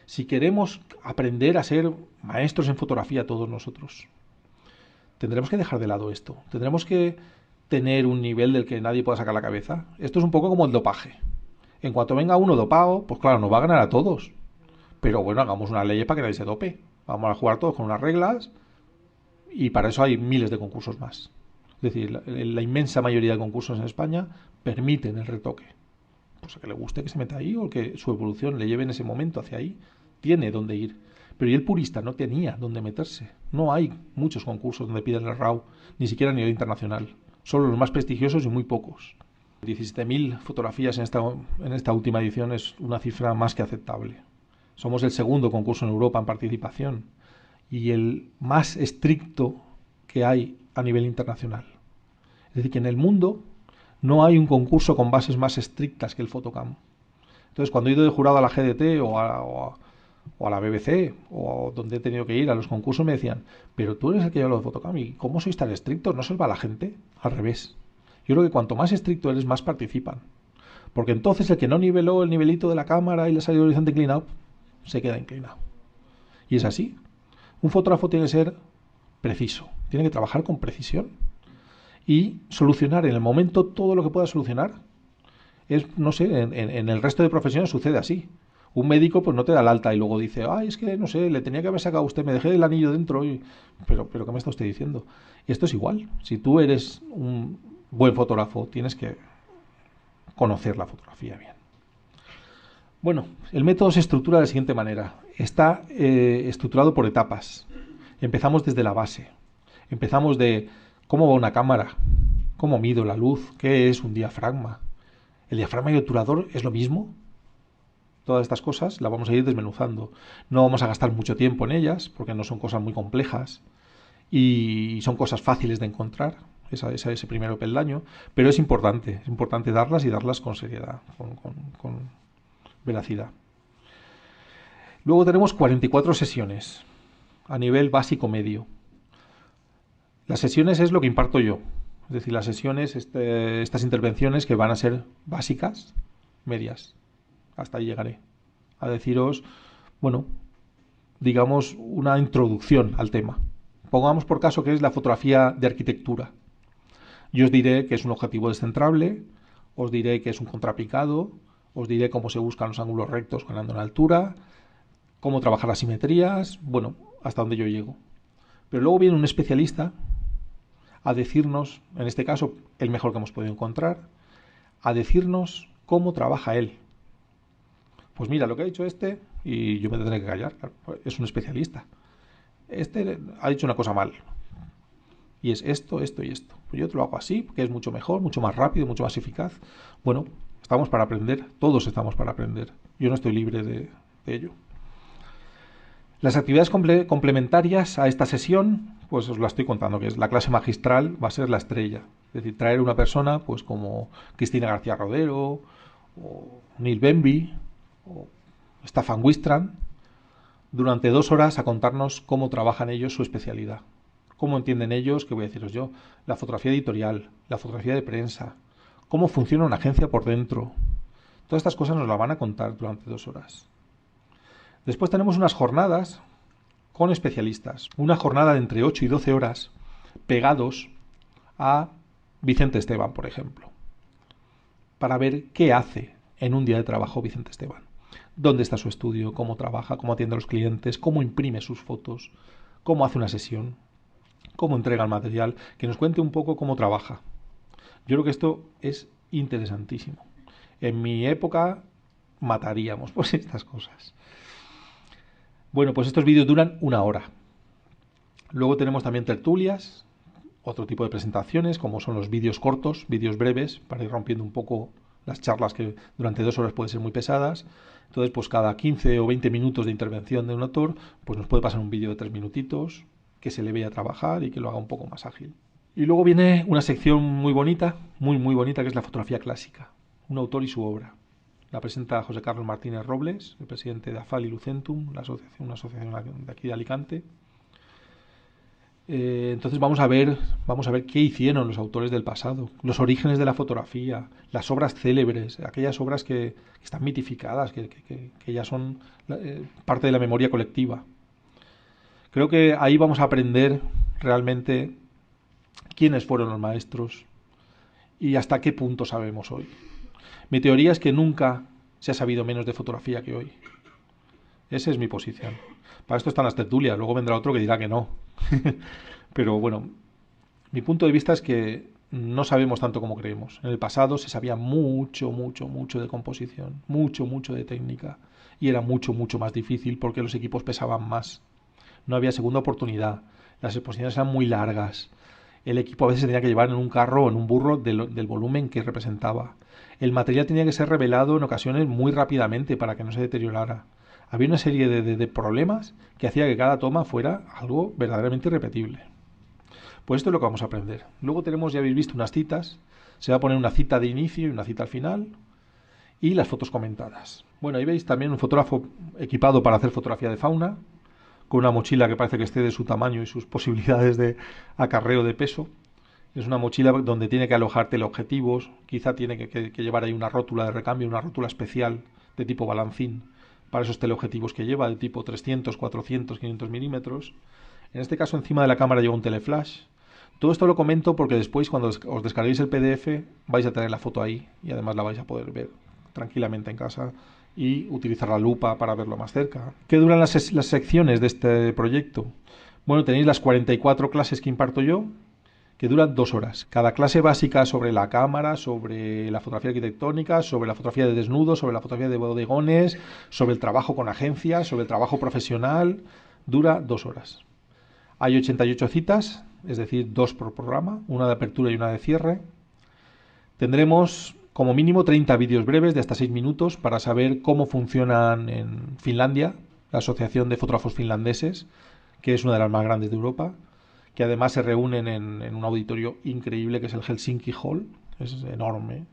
si queremos aprender a ser maestros en fotografía todos nosotros, tendremos que dejar de lado esto. Tendremos que tener un nivel del que nadie pueda sacar la cabeza. Esto es un poco como el dopaje. En cuanto venga uno dopado, pues claro, nos va a ganar a todos. Pero bueno, hagamos una ley para que nadie se dope. Vamos a jugar todos con unas reglas y para eso hay miles de concursos más. Es decir, la inmensa mayoría de concursos en España permiten el retoque. Pues a que le guste que se meta ahí o que su evolución le lleve en ese momento hacia ahí, tiene dónde ir. Pero y el purista no tenía dónde meterse. No hay muchos concursos donde piden el RAW, ni siquiera a nivel internacional. Solo los más prestigiosos y muy pocos. 17.000 fotografías en esta última edición es una cifra más que aceptable. Somos el segundo concurso en Europa en participación y el más estricto que hay a nivel internacional. Es decir, que en el mundo no hay un concurso con bases más estrictas que el Fotocam. Entonces, cuando he ido de jurado a la GDT o a la BBC o donde he tenido que ir a los concursos, me decían, pero tú eres el que lleva los Fotocam y ¿cómo sois tan estrictos? ¿No se os va la gente? Al revés. Yo creo que cuanto más estricto eres, más participan. Porque entonces el que no niveló el nivelito de la cámara y le ha salido el horizonte inclinado, se queda inclinado. Y es así. Un fotógrafo tiene que ser preciso, tiene que trabajar con precisión y solucionar en el momento todo lo que pueda solucionar. No sé, en el resto de profesiones sucede así. Un médico pues no te da el alta y luego dice, ay, es que no sé, le tenía que haber sacado a usted, me dejé el anillo dentro. Pero ¿qué me está usted diciendo? Y esto es igual. Si tú eres un buen fotógrafo, tienes que conocer la fotografía bien. Bueno, el método se estructura de la siguiente manera. Está estructurado por etapas. Empezamos desde la base. Empezamos de cómo va una cámara, cómo mido la luz, qué es un diafragma. ¿El diafragma y el obturador es lo mismo? Todas estas cosas las vamos a ir desmenuzando. No vamos a gastar mucho tiempo en ellas, porque no son cosas muy complejas y son cosas fáciles de encontrar, ese primer peldaño, pero es importante darlas y darlas con seriedad, con veracidad. Luego tenemos 44 sesiones a nivel básico medio. Las sesiones es lo que imparto yo, es decir, las sesiones, estas intervenciones que van a ser básicas, medias. Hasta ahí llegaré a deciros, bueno, digamos, una introducción al tema. Pongamos por caso que es la fotografía de arquitectura. Yo os diré que es un objetivo descentrable, os diré que es un contrapicado, os diré cómo se buscan los ángulos rectos ganando en altura, cómo trabajar las simetrías, bueno, hasta donde yo llego. Pero luego viene un especialista a decirnos, en este caso, el mejor que hemos podido encontrar, a decirnos cómo trabaja él. Pues mira, lo que ha dicho este, y yo me tendré que callar, es un especialista. Este ha dicho una cosa mal. Y es esto, esto y esto. Pues yo te lo hago así, porque es mucho mejor, mucho más rápido, mucho más eficaz. Bueno, estamos para aprender, todos estamos para aprender. Yo no estoy libre de ello. Las actividades complementarias a esta sesión, pues os la estoy contando, que es la clase magistral, va a ser la estrella. Es decir, traer una persona, pues como Cristina García Rodero, o Neil Benby, o Staffan Wistran, durante 2 horas a contarnos cómo trabajan ellos su especialidad. Cómo entienden ellos, que voy a deciros yo, la fotografía editorial, la fotografía de prensa, cómo funciona una agencia por dentro. Todas estas cosas nos las van a contar durante 2 horas. Después tenemos unas jornadas con especialistas. Una jornada de entre 8 y 12 horas pegados a Vicente Esteban, por ejemplo, para ver qué hace en un día de trabajo Vicente Esteban. Dónde está su estudio, cómo trabaja, cómo atiende a los clientes, cómo imprime sus fotos, cómo hace una sesión, cómo entrega el material, que nos cuente un poco cómo trabaja. Yo creo que esto es interesantísimo. En mi época mataríamos por estas cosas. Bueno, pues estos vídeos duran 1 hora. Luego tenemos también tertulias, otro tipo de presentaciones, como son los vídeos cortos, vídeos breves, para ir rompiendo un poco las charlas que durante 2 horas pueden ser muy pesadas. Entonces, pues cada 15 o 20 minutos de intervención de un autor, pues nos puede pasar un vídeo de 3 minutitos, que se le vea trabajar y que lo haga un poco más ágil. Y luego viene una sección muy bonita, muy bonita, que es la fotografía clásica, un autor y su obra. La presenta José Carlos Martínez Robles, el presidente de AFAL y Lucentum, una asociación de aquí de Alicante. Entonces vamos a ver qué hicieron los autores del pasado, los orígenes de la fotografía, las obras célebres, aquellas obras que están mitificadas, que ya son parte de la memoria colectiva. Creo que ahí vamos a aprender realmente quiénes fueron los maestros y hasta qué punto sabemos hoy. Mi teoría es que nunca se ha sabido menos de fotografía que hoy. Esa es mi posición. Para esto están las tertulias, luego vendrá otro que dirá que no. Pero bueno, mi punto de vista es que no sabemos tanto como creemos. En el pasado se sabía mucho de composición, mucho de técnica, y era mucho más difícil porque los equipos pesaban más. No había segunda oportunidad, las exposiciones eran muy largas, el equipo a veces se tenía que llevar en un carro o en un burro del volumen que representaba. El material tenía que ser revelado en ocasiones muy rápidamente para que no se deteriorara. Había una serie de problemas que hacía que cada toma fuera algo verdaderamente irrepetible. Pues esto es lo que vamos a aprender. Luego tenemos, ya habéis visto, unas citas. Se va a poner una cita de inicio y una cita al final. Y las fotos comentadas. Bueno, ahí veis también un fotógrafo equipado para hacer fotografía de fauna, con una mochila que parece que esté de su tamaño y sus posibilidades de acarreo de peso. Es una mochila donde tiene que alojar teleobjetivos, quizá tiene que llevar ahí una rótula de recambio, una rótula especial de tipo balancín para esos teleobjetivos que lleva, de tipo 300, 400, 500 milímetros. En este caso encima de la cámara lleva un teleflash. Todo esto lo comento porque después cuando os descarguéis el PDF vais a tener la foto ahí y además la vais a poder ver tranquilamente en casa y utilizar la lupa para verlo más cerca. ¿Qué duran las secciones de este proyecto? Bueno, tenéis las 44 clases que imparto yo, que duran 2 horas. Cada clase básica sobre la cámara, sobre la fotografía arquitectónica, sobre la fotografía de desnudos, sobre la fotografía de bodegones, sobre el trabajo con agencias, sobre el trabajo profesional, dura 2 horas. Hay 88 citas, es decir, 2 por programa, una de apertura y una de cierre. Tendremos como mínimo 30 vídeos breves de hasta 6 minutos para saber cómo funcionan en Finlandia, la Asociación de Fotógrafos Finlandeses, que es una de las más grandes de Europa, que además se reúnen en un auditorio increíble que es el Helsinki Hall, es enorme,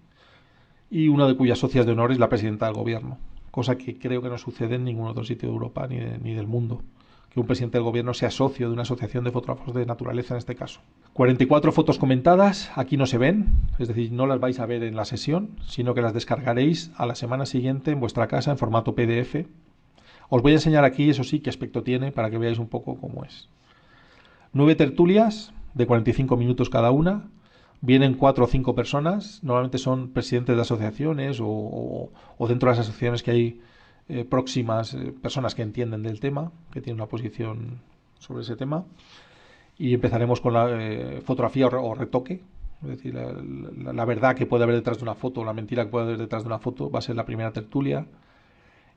y una de cuyas socias de honor es la presidenta del gobierno, cosa que creo que no sucede en ningún otro sitio de Europa ni del mundo, que un presidente del gobierno sea socio de una asociación de fotógrafos de naturaleza en este caso. 44 fotos comentadas, aquí no se ven, es decir, no las vais a ver en la sesión, sino que las descargaréis a la semana siguiente en vuestra casa en formato PDF. Os voy a enseñar aquí, eso sí, qué aspecto tiene para que veáis un poco cómo es. 9 tertulias de 45 minutos cada una. Vienen 4 o 5 personas. Normalmente son presidentes de asociaciones o dentro de las asociaciones que hay próximas personas que entienden del tema, que tienen una posición sobre ese tema. Y empezaremos con la fotografía o retoque. Es decir, la verdad que puede haber detrás de una foto, la mentira que puede haber detrás de una foto, va a ser la primera tertulia.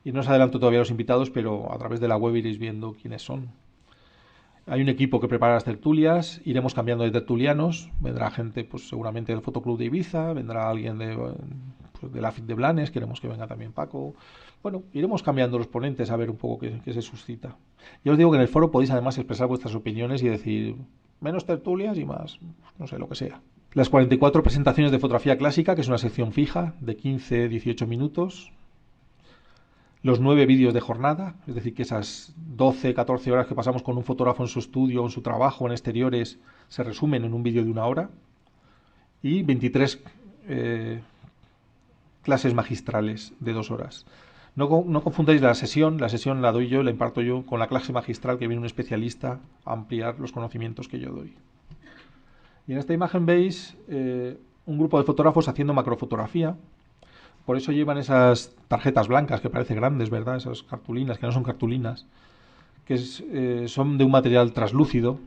Y no os adelanto todavía los invitados, pero a través de la web iréis viendo quiénes son. Hay un equipo que prepara las tertulias, iremos cambiando de tertulianos, vendrá gente pues seguramente del Fotoclub de Ibiza, vendrá alguien de la FIT de Blanes, queremos que venga también Paco. Bueno, iremos cambiando los ponentes a ver un poco qué se suscita. Ya os digo que en el foro podéis además expresar vuestras opiniones y decir menos tertulias y más, no sé, lo que sea. Las 44 presentaciones de fotografía clásica, que es una sección fija de 15-18 minutos. Los 9 vídeos de jornada, es decir, que esas 12-14 horas que pasamos con un fotógrafo en su estudio, en su trabajo, en exteriores, se resumen en un vídeo de 1 hora. Y 23 clases magistrales de 2 horas. No confundáis la sesión la doy yo, la imparto yo, con la clase magistral que viene un especialista a ampliar los conocimientos que yo doy. Y en esta imagen veis un grupo de fotógrafos haciendo macrofotografía. Por eso llevan esas tarjetas blancas que parecen grandes, ¿verdad? Esas cartulinas, que no son cartulinas, que son de un material translúcido,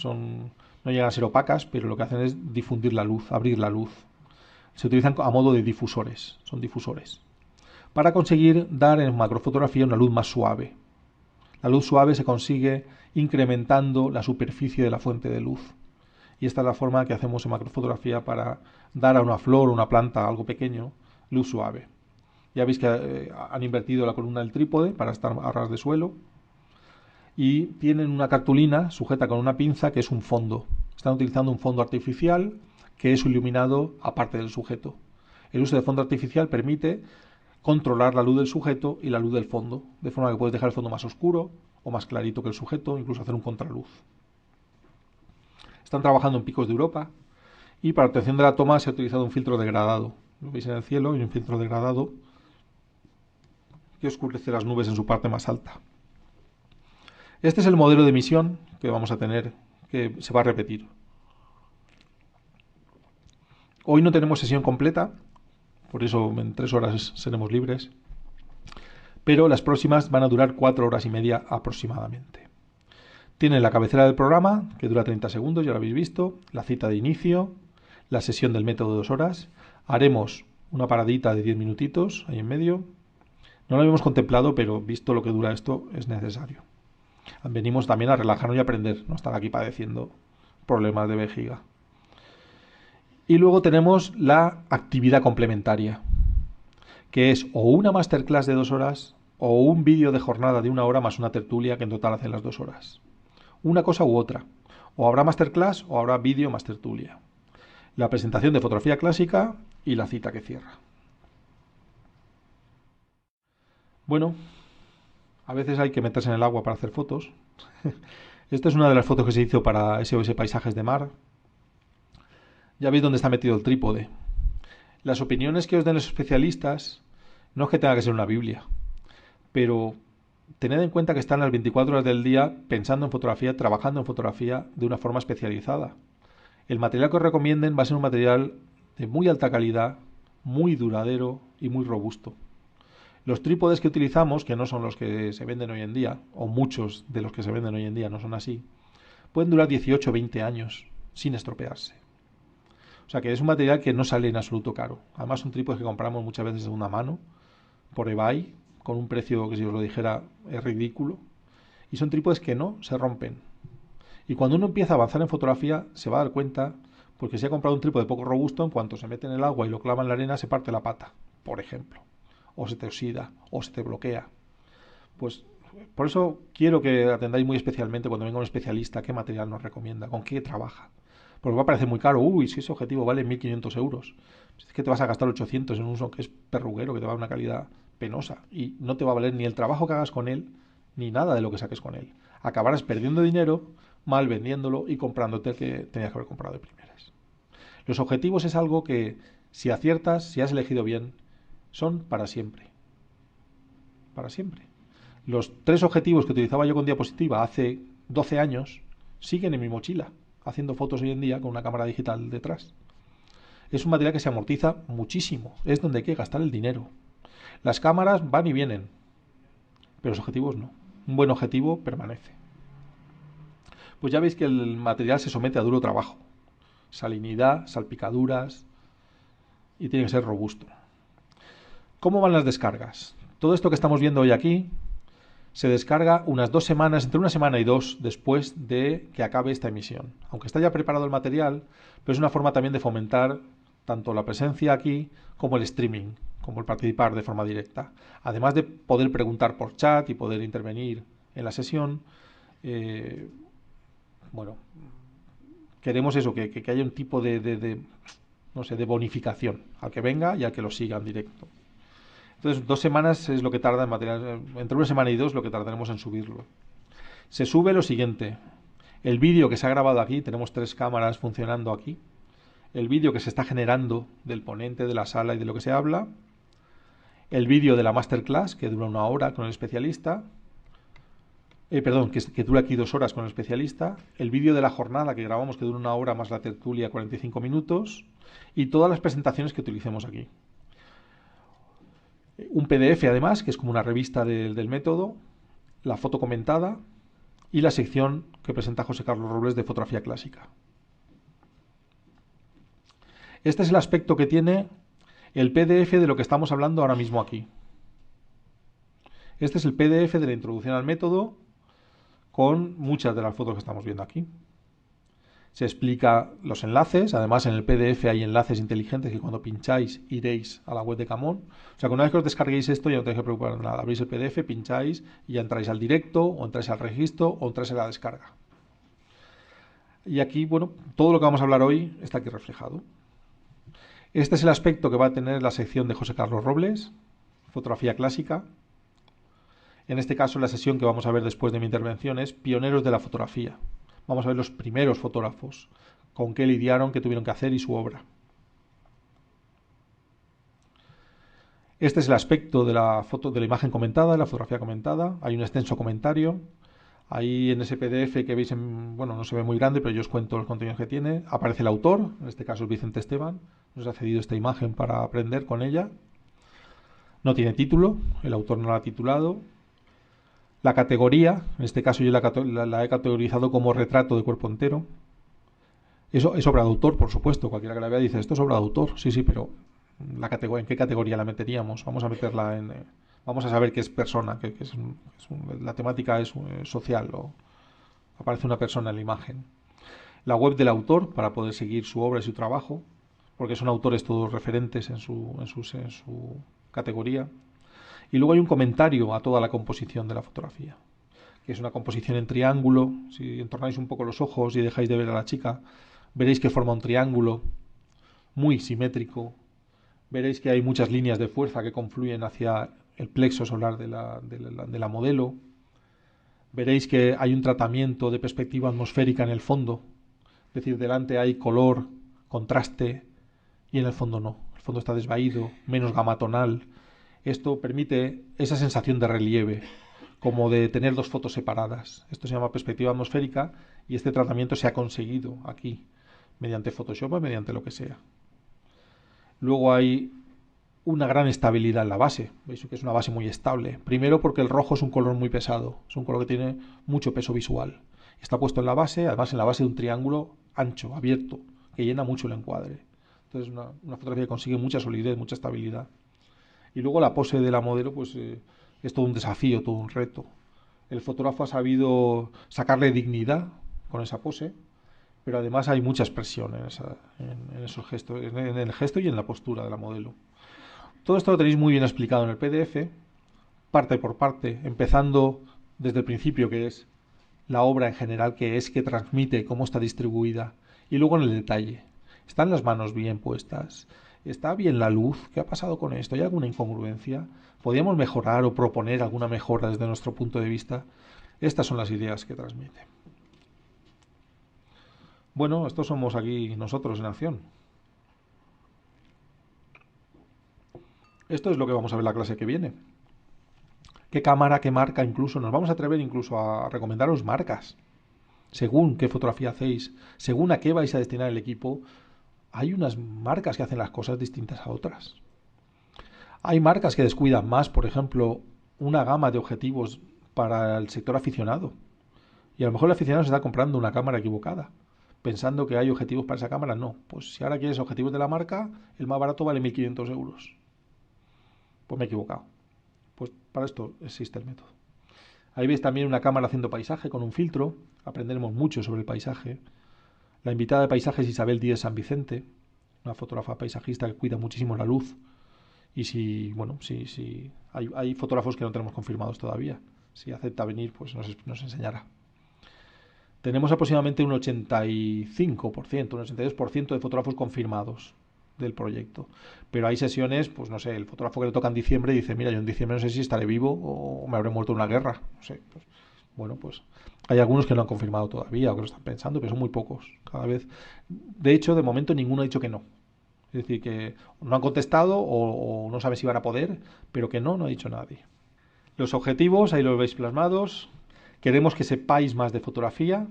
no llegan a ser opacas, pero lo que hacen es difundir la luz, abrir la luz. Se utilizan a modo de difusores, son difusores, para conseguir dar en macrofotografía una luz más suave. La luz suave se consigue incrementando la superficie de la fuente de luz. Y esta es la forma que hacemos en macrofotografía para dar a una flor o una planta, algo pequeño, luz suave. Ya veis que han invertido la columna del trípode para estar a ras de suelo y tienen una cartulina sujeta con una pinza que es un fondo. Están utilizando un fondo artificial que es iluminado aparte del sujeto. El uso de fondo artificial permite controlar la luz del sujeto y la luz del fondo, de forma que puedes dejar el fondo más oscuro o más clarito que el sujeto, incluso hacer un contraluz. Están trabajando en picos de Europa y para obtención de la toma se ha utilizado un filtro degradado. Lo veis en el cielo y un filtro degradado que oscurece las nubes en su parte más alta. Este es el modelo de emisión que vamos a tener, que se va a repetir. Hoy no tenemos sesión completa, por eso en 3 horas seremos libres, pero las próximas van a durar 4 horas y media aproximadamente. Tienen la cabecera del programa, que dura 30 segundos, ya lo habéis visto, la cita de inicio, la sesión del método de 2 horas. Haremos una paradita de 10 minutitos ahí en medio. No lo habíamos contemplado, pero visto lo que dura esto, es necesario. Venimos también a relajarnos y aprender, no estar aquí padeciendo problemas de vejiga. Y luego tenemos la actividad complementaria, que es o una masterclass de 2 horas o un vídeo de jornada de 1 hora más una tertulia que en total hacen las 2 horas. Una cosa u otra. O habrá masterclass o habrá vídeo más tertulia. La presentación de fotografía clásica y la cita que cierra. Bueno, a veces hay que meterse en el agua para hacer fotos. Esta es una de las fotos que se hizo para SOS Paisajes de Mar. Ya veis dónde está metido el trípode. Las opiniones que os den los especialistas no es que tenga que ser una Biblia, pero tened en cuenta que están las 24 horas del día pensando en fotografía, trabajando en fotografía de una forma especializada. El material que os recomienden va a ser un material de muy alta calidad, muy duradero y muy robusto. Los trípodes que utilizamos, que no son los que se venden hoy en día, o muchos de los que se venden hoy en día no son así, pueden durar 18 o 20 años sin estropearse. O sea que es un material que no sale en absoluto caro. Además son trípodes que compramos muchas veces de segunda mano, por eBay, con un precio que, si os lo dijera, es ridículo. Y son trípodes que no se rompen. Y cuando uno empieza a avanzar en fotografía, se va a dar cuenta, porque si ha comprado un trípode poco robusto, en cuanto se mete en el agua y lo clava en la arena, se parte la pata, por ejemplo. O se te oxida, o se te bloquea. Pues por eso quiero que atendáis muy especialmente cuando venga un especialista qué material nos recomienda, con qué trabaja. Porque va a parecer muy caro. Uy, si ese objetivo vale 1.500 euros. Es que te vas a gastar 800 en un uso que es perruguero, que te va a dar una calidad penosa. Y no te va a valer ni el trabajo que hagas con él, ni nada de lo que saques con él. Acabarás perdiendo dinero, mal vendiéndolo y comprándote el que tenías que haber comprado de primeras. Los objetivos es algo que, si aciertas, si has elegido bien, son para siempre. Para siempre. Los 3 objetivos que utilizaba yo con diapositiva hace 12 años siguen en mi mochila, haciendo fotos hoy en día con una cámara digital detrás. Es un material que se amortiza muchísimo, es donde hay que gastar el dinero. Las cámaras van y vienen, pero los objetivos no. Un buen objetivo permanece. Pues ya veis que el material se somete a duro trabajo. Salinidad, salpicaduras, y tiene que ser robusto. ¿Cómo van las descargas? Todo esto que estamos viendo hoy aquí se descarga unas 2 semanas, entre una semana y 2 después de que acabe esta emisión. Aunque está ya preparado el material, pero es una forma también de fomentar tanto la presencia aquí como el streaming, como el participar de forma directa. Además de poder preguntar por chat y poder intervenir en la sesión, bueno, queremos eso, que haya un tipo no sé, de bonificación al que venga y al que lo siga en directo. Entonces, 2 semanas es lo que tarda en material, entre una semana y 2 lo que tardaremos en subirlo. Se sube lo siguiente: el vídeo que se ha grabado aquí, tenemos 3 cámaras funcionando aquí, el vídeo que se está generando del ponente, de la sala y de lo que se habla, el vídeo de la masterclass, que dura 1 hora con el especialista, que dura aquí 2 horas con el especialista, el vídeo de la jornada que grabamos, que dura 1 hora más la tertulia, 45 minutos, y todas las presentaciones que utilicemos aquí. Un PDF además, que es como una revista del método, la foto comentada y la sección que presenta José Carlos Robles de fotografía clásica. Este es el aspecto que tiene el PDF de lo que estamos hablando ahora mismo aquí. Este es el PDF de la introducción al método con muchas de las fotos que estamos viendo aquí. Se explica los enlaces, además en el PDF hay enlaces inteligentes que cuando pincháis iréis a la web de Camón. O sea que una vez que os descarguéis esto ya no tenéis que preocupar de nada. Abrís el PDF, pincháis y ya entráis al directo, o entráis al registro, o entráis en la descarga. Y aquí, bueno, todo lo que vamos a hablar hoy está aquí reflejado. Este es el aspecto que va a tener la sección de José Carlos Robles, fotografía clásica. En este caso, la sesión que vamos a ver después de mi intervención es Pioneros de la fotografía. Vamos a ver los primeros fotógrafos, con qué lidiaron, qué tuvieron que hacer y su obra. Este es el aspecto de la foto, de la imagen comentada, de la fotografía comentada. Hay un extenso comentario. Ahí en ese PDF que veis, bueno, no se ve muy grande, pero yo os cuento los contenidos que tiene. Aparece el autor, en este caso es Vicente Esteban. Nos ha cedido esta imagen para aprender con ella. No tiene título, el autor no la ha titulado. La categoría, en este caso yo la he categorizado como retrato de cuerpo entero. Eso es obra de autor, por supuesto. Cualquiera que la vea dice, esto es obra de autor. Sí, pero ¿en qué categoría la meteríamos? Vamos a meterla en... vamos a saber qué es persona, la temática es social, o aparece una persona en la imagen. La web del autor, para poder seguir su obra y su trabajo, porque son autores todos referentes en su categoría. Y luego hay un comentario a toda la composición de la fotografía, que es una composición en triángulo. Si entornáis un poco los ojos y dejáis de ver a la chica, veréis que forma un triángulo muy simétrico. Veréis que hay muchas líneas de fuerza que confluyen hacia el plexo solar de la modelo. Veréis que hay un tratamiento de perspectiva atmosférica en el fondo. Es decir, delante hay color, contraste, y en el fondo no. El fondo está desvaído, menos gamatonal. Esto permite esa sensación de relieve, como de tener 2 fotos separadas. Esto se llama perspectiva atmosférica y este tratamiento se ha conseguido aquí, mediante Photoshop o mediante lo que sea. Luego hay una gran estabilidad en la base. Veis que es una base muy estable. Primero porque el rojo es un color muy pesado, es un color que tiene mucho peso visual. Está puesto en la base, además en la base de un triángulo ancho, abierto, que llena mucho el encuadre. Entonces una fotografía que consigue mucha solidez, mucha estabilidad. Y luego la pose de la modelo pues es todo un desafío, todo un reto. El fotógrafo ha sabido sacarle dignidad con esa pose, pero además hay mucha expresión en esos gestos, en el gesto y en la postura de la modelo. Todo esto lo tenéis muy bien explicado en el PDF, parte por parte, empezando desde el principio, que es la obra en general, que transmite, cómo está distribuida, y luego en el detalle. ¿Están las manos bien puestas? ¿Está bien la luz? ¿Qué ha pasado con esto? ¿Hay alguna incongruencia? ¿Podríamos mejorar o proponer alguna mejora desde nuestro punto de vista? Estas son las ideas que transmite. Bueno, estos somos aquí nosotros en acción. Esto es lo que vamos a ver la clase que viene. ¿Qué cámara, qué marca incluso? Nos vamos a atrever incluso a recomendaros marcas. Según qué fotografía hacéis, según a qué vais a destinar el equipo, hay unas marcas que hacen las cosas distintas a otras. Hay marcas que descuidan más, por ejemplo, una gama de objetivos para el sector aficionado. Y a lo mejor el aficionado se está comprando una cámara equivocada, pensando que hay objetivos para esa cámara. No, pues si ahora quieres objetivos de la marca, el más barato vale 1.500 euros. Pues me he equivocado. Pues para esto existe el método. Ahí veis también una cámara haciendo paisaje con un filtro. Aprenderemos mucho sobre el paisaje. La invitada de paisaje es Isabel Díez San Vicente, una fotógrafa paisajista que cuida muchísimo la luz. Y si hay fotógrafos que no tenemos confirmados todavía. Si acepta venir, pues nos enseñará. Tenemos aproximadamente un 85%, un 82% de fotógrafos confirmados del proyecto. Pero hay sesiones, pues no sé, el fotógrafo que le toca en diciembre dice, mira, yo en diciembre no sé si estaré vivo o me habré muerto en una guerra. No sé, pues, bueno, pues hay algunos que no han confirmado todavía o que lo están pensando, pero son muy pocos cada vez. De hecho, de momento ninguno ha dicho que no. Es decir, que no han contestado o no saben si van a poder, pero que no ha dicho nadie. Los objetivos, ahí los veis plasmados. Queremos que sepáis más de fotografía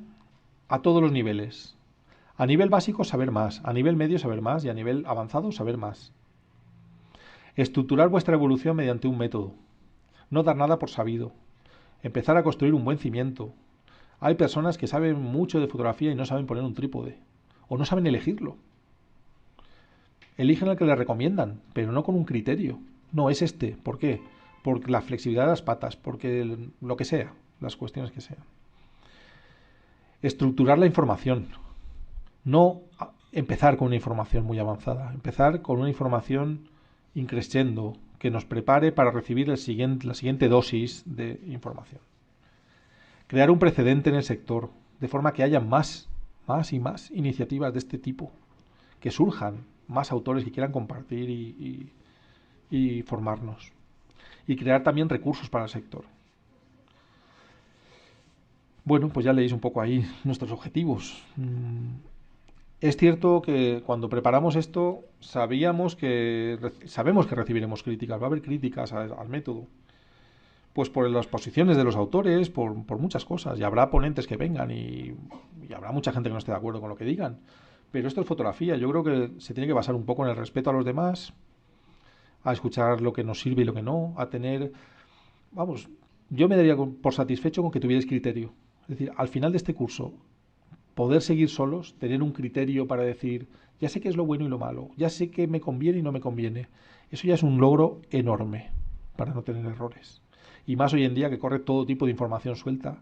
a todos los niveles. A nivel básico, saber más. A nivel medio, saber más. Y a nivel avanzado, saber más. Estructurar vuestra evolución mediante un método. No dar nada por sabido. Empezar a construir un buen cimiento. Hay personas que saben mucho de fotografía y no saben poner un trípode. O no saben elegirlo. Eligen el que les recomiendan, pero no con un criterio. No, es este. ¿Por qué? Por la flexibilidad de las patas, porque lo que sea, las cuestiones que sean. Estructurar la información. No empezar con una información muy avanzada, empezar con una información increscendo que nos prepare para recibir la siguiente dosis de información. Crear un precedente en el sector, de forma que haya más y más iniciativas de este tipo, que surjan más autores que quieran compartir y formarnos. Y crear también recursos para el sector. Bueno, pues ya leéis un poco ahí nuestros objetivos. Es cierto que cuando preparamos esto sabemos que recibiremos críticas, va a haber críticas al método. Pues por las posiciones de los autores, por muchas cosas. Y habrá ponentes que vengan y habrá mucha gente que no esté de acuerdo con lo que digan. Pero esto es fotografía. Yo creo que se tiene que basar un poco en el respeto a los demás, a escuchar lo que nos sirve y lo que no, a tener... Vamos, yo me daría por satisfecho con que tuvierais criterio. Es decir, al final de este curso, poder seguir solos, tener un criterio para decir, ya sé qué es lo bueno y lo malo, ya sé qué me conviene y no me conviene. Eso ya es un logro enorme para no tener errores. Y más hoy en día que corre todo tipo de información suelta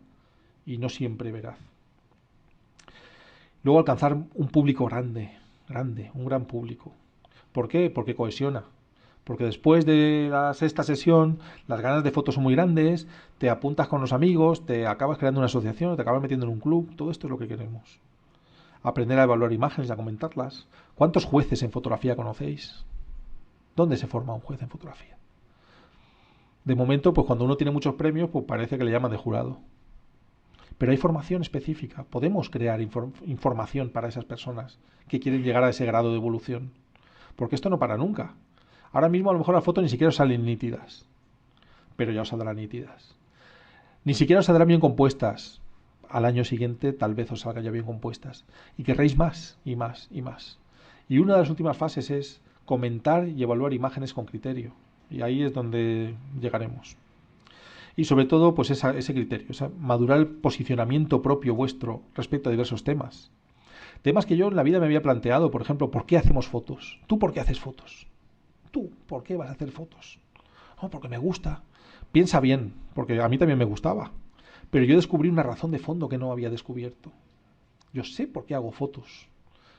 y no siempre veraz. Luego alcanzar un público grande, un gran público. ¿Por qué? Porque cohesiona. Porque después de la sexta sesión, las ganas de fotos son muy grandes, te apuntas con los amigos, te acabas creando una asociación, te acabas metiendo en un club, todo esto es lo que queremos. Aprender a evaluar imágenes, a comentarlas. ¿Cuántos jueces en fotografía conocéis? ¿Dónde se forma un juez en fotografía? De momento, pues cuando uno tiene muchos premios, pues parece que le llaman de jurado. Pero hay formación específica. Podemos crear información para esas personas que quieren llegar a ese grado de evolución. Porque esto no para nunca. Ahora mismo a lo mejor las fotos ni siquiera os salen nítidas, pero ya os saldrán nítidas. Ni siquiera os saldrán bien compuestas. Al año siguiente tal vez os salgan ya bien compuestas. Y querréis más y más y más. Y una de las últimas fases es comentar y evaluar imágenes con criterio. Y ahí es donde llegaremos. Y sobre todo, pues ese criterio, madurar el posicionamiento propio vuestro respecto a diversos temas. Temas que yo en la vida me había planteado, por ejemplo, ¿por qué hacemos fotos? ¿Tú por qué haces fotos? ¿Tú por qué vas a hacer fotos? No, porque me gusta. Piensa bien, porque a mí también me gustaba. Pero yo descubrí una razón de fondo que no había descubierto. Yo sé por qué hago fotos.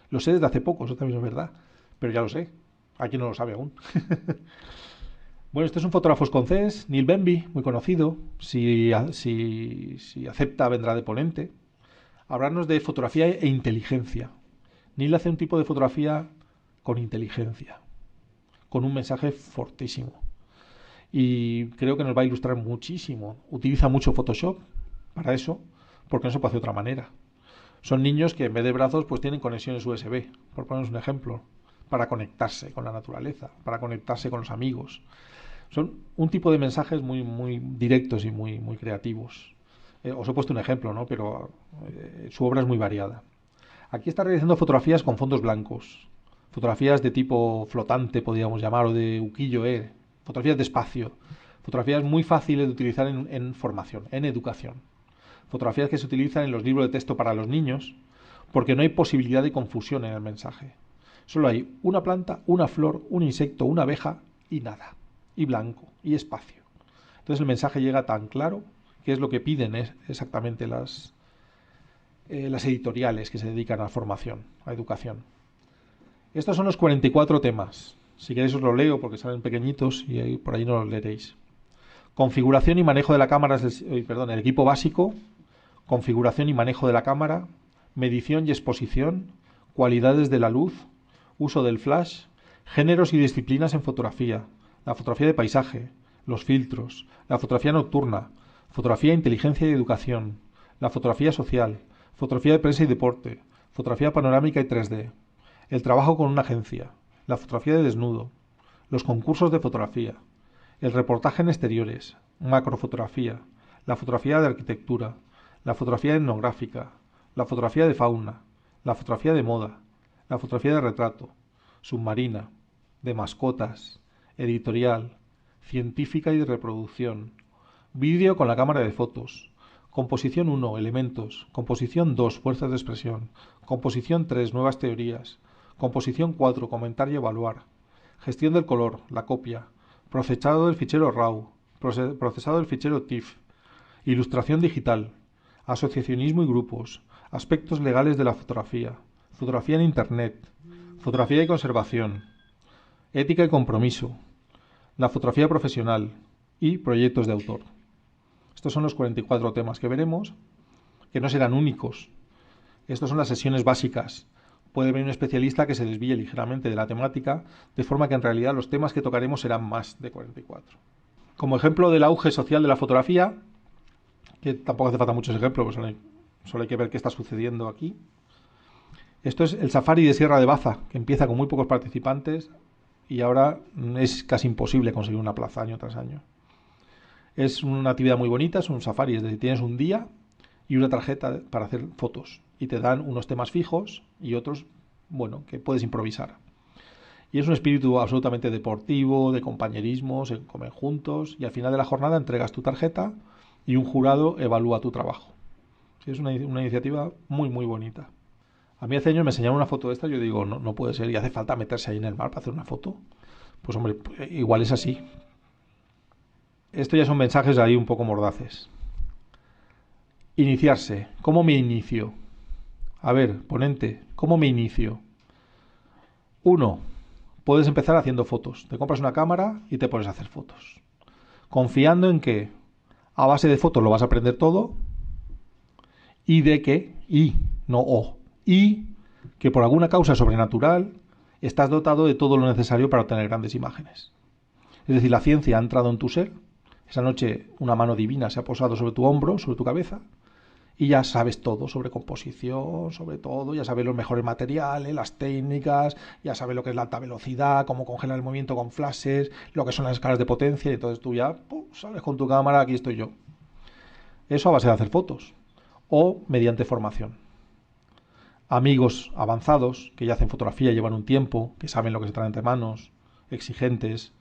Lo sé desde hace poco, eso también es verdad. Pero ya lo sé. Aquí no lo sabe aún. Bueno, este es un fotógrafo escocés, Neil Benby, muy conocido. Si acepta, vendrá de ponente. Hablarnos de fotografía e inteligencia. Neil hace un tipo de fotografía con inteligencia, con un mensaje fortísimo. Y creo que nos va a ilustrar muchísimo. Utiliza mucho Photoshop para eso, porque no se puede hacer de otra manera. Son niños que en vez de brazos pues tienen conexiones USB, por ponernos un ejemplo, para conectarse con la naturaleza, para conectarse con los amigos. Son un tipo de mensajes muy, muy directos y muy, muy creativos. Os he puesto un ejemplo, ¿no? Pero su obra es muy variada. Aquí está realizando fotografías con fondos blancos, fotografías de tipo flotante, podríamos llamar, o de ukiyo-e, fotografías de espacio, fotografías muy fáciles de utilizar en formación, en educación. Fotografías que se utilizan en los libros de texto para los niños, porque no hay posibilidad de confusión en el mensaje. Solo hay una planta, una flor, un insecto, una abeja y nada. Y blanco, y espacio. Entonces el mensaje llega tan claro que es lo que piden exactamente las editoriales que se dedican a formación, a educación. Estos son los 44 temas. Si queréis os los leo porque salen pequeñitos y por ahí no los leeréis. Configuración y manejo de la cámara, el equipo básico, configuración y manejo de la cámara, medición y exposición, cualidades de la luz, uso del flash, géneros y disciplinas en fotografía, la fotografía de paisaje, los filtros, la fotografía nocturna, fotografía, inteligencia y educación, la fotografía social, fotografía de prensa y deporte, fotografía panorámica y 3D, el trabajo con una agencia, la fotografía de desnudo, los concursos de fotografía, el reportaje en exteriores, macrofotografía, la fotografía de arquitectura, la fotografía etnográfica, la fotografía de fauna, la fotografía de moda, la fotografía de retrato, submarina, de mascotas, editorial, científica y de reproducción, vídeo con la cámara de fotos, composición 1, elementos, composición 2, fuerzas de expresión, composición 3, nuevas teorías, composición 4, comentar y evaluar, gestión del color, la copia, procesado del fichero RAW, procesado del fichero TIFF, ilustración digital, asociacionismo y grupos, aspectos legales de la fotografía, fotografía en Internet, fotografía y conservación, ética y compromiso, la fotografía profesional y proyectos de autor. Estos son los 44 temas que veremos, que no serán únicos. Estas son las sesiones básicas. Puede venir un especialista que se desvíe ligeramente de la temática, de forma que en realidad los temas que tocaremos serán más de 44. Como ejemplo del auge social de la fotografía, que tampoco hace falta muchos ejemplos, solo hay que ver qué está sucediendo aquí. Esto es el Safari de Sierra de Baza, que empieza con muy pocos participantes y ahora es casi imposible conseguir una plaza año tras año. Es una actividad muy bonita, es un safari, es decir, tienes un día y una tarjeta para hacer fotos y te dan unos temas fijos y otros, bueno, que puedes improvisar. Y es un espíritu absolutamente deportivo, de compañerismo, se comen juntos y al final de la jornada entregas tu tarjeta y un jurado evalúa tu trabajo. Sí, es una iniciativa muy, muy bonita. A mí hace años me enseñaron una foto de esta y yo digo, no puede ser, y hace falta meterse ahí en el mar para hacer una foto. Pues hombre, igual es así. Esto ya son mensajes ahí un poco mordaces. Iniciarse. ¿Cómo me inicio? A ver, ponente, ¿cómo me inicio? 1. Puedes empezar haciendo fotos. Te compras una cámara y te pones a hacer fotos. Confiando en que a base de fotos lo vas a aprender todo y de que, y que por alguna causa sobrenatural estás dotado de todo lo necesario para obtener grandes imágenes. Es decir, la ciencia ha entrado en tu ser. Esa noche una mano divina se ha posado sobre tu hombro, sobre tu cabeza, y ya sabes todo sobre composición, sobre todo, ya sabes los mejores materiales, las técnicas, ya sabes lo que es la alta velocidad, cómo congelar el movimiento con flashes, lo que son las escalas de potencia, y entonces tú ya sales con tu cámara, aquí estoy yo. Eso a base de hacer fotos, o mediante formación. amigos avanzados que ya hacen fotografía, llevan un tiempo, que saben lo que se trae entre manos, exigentes,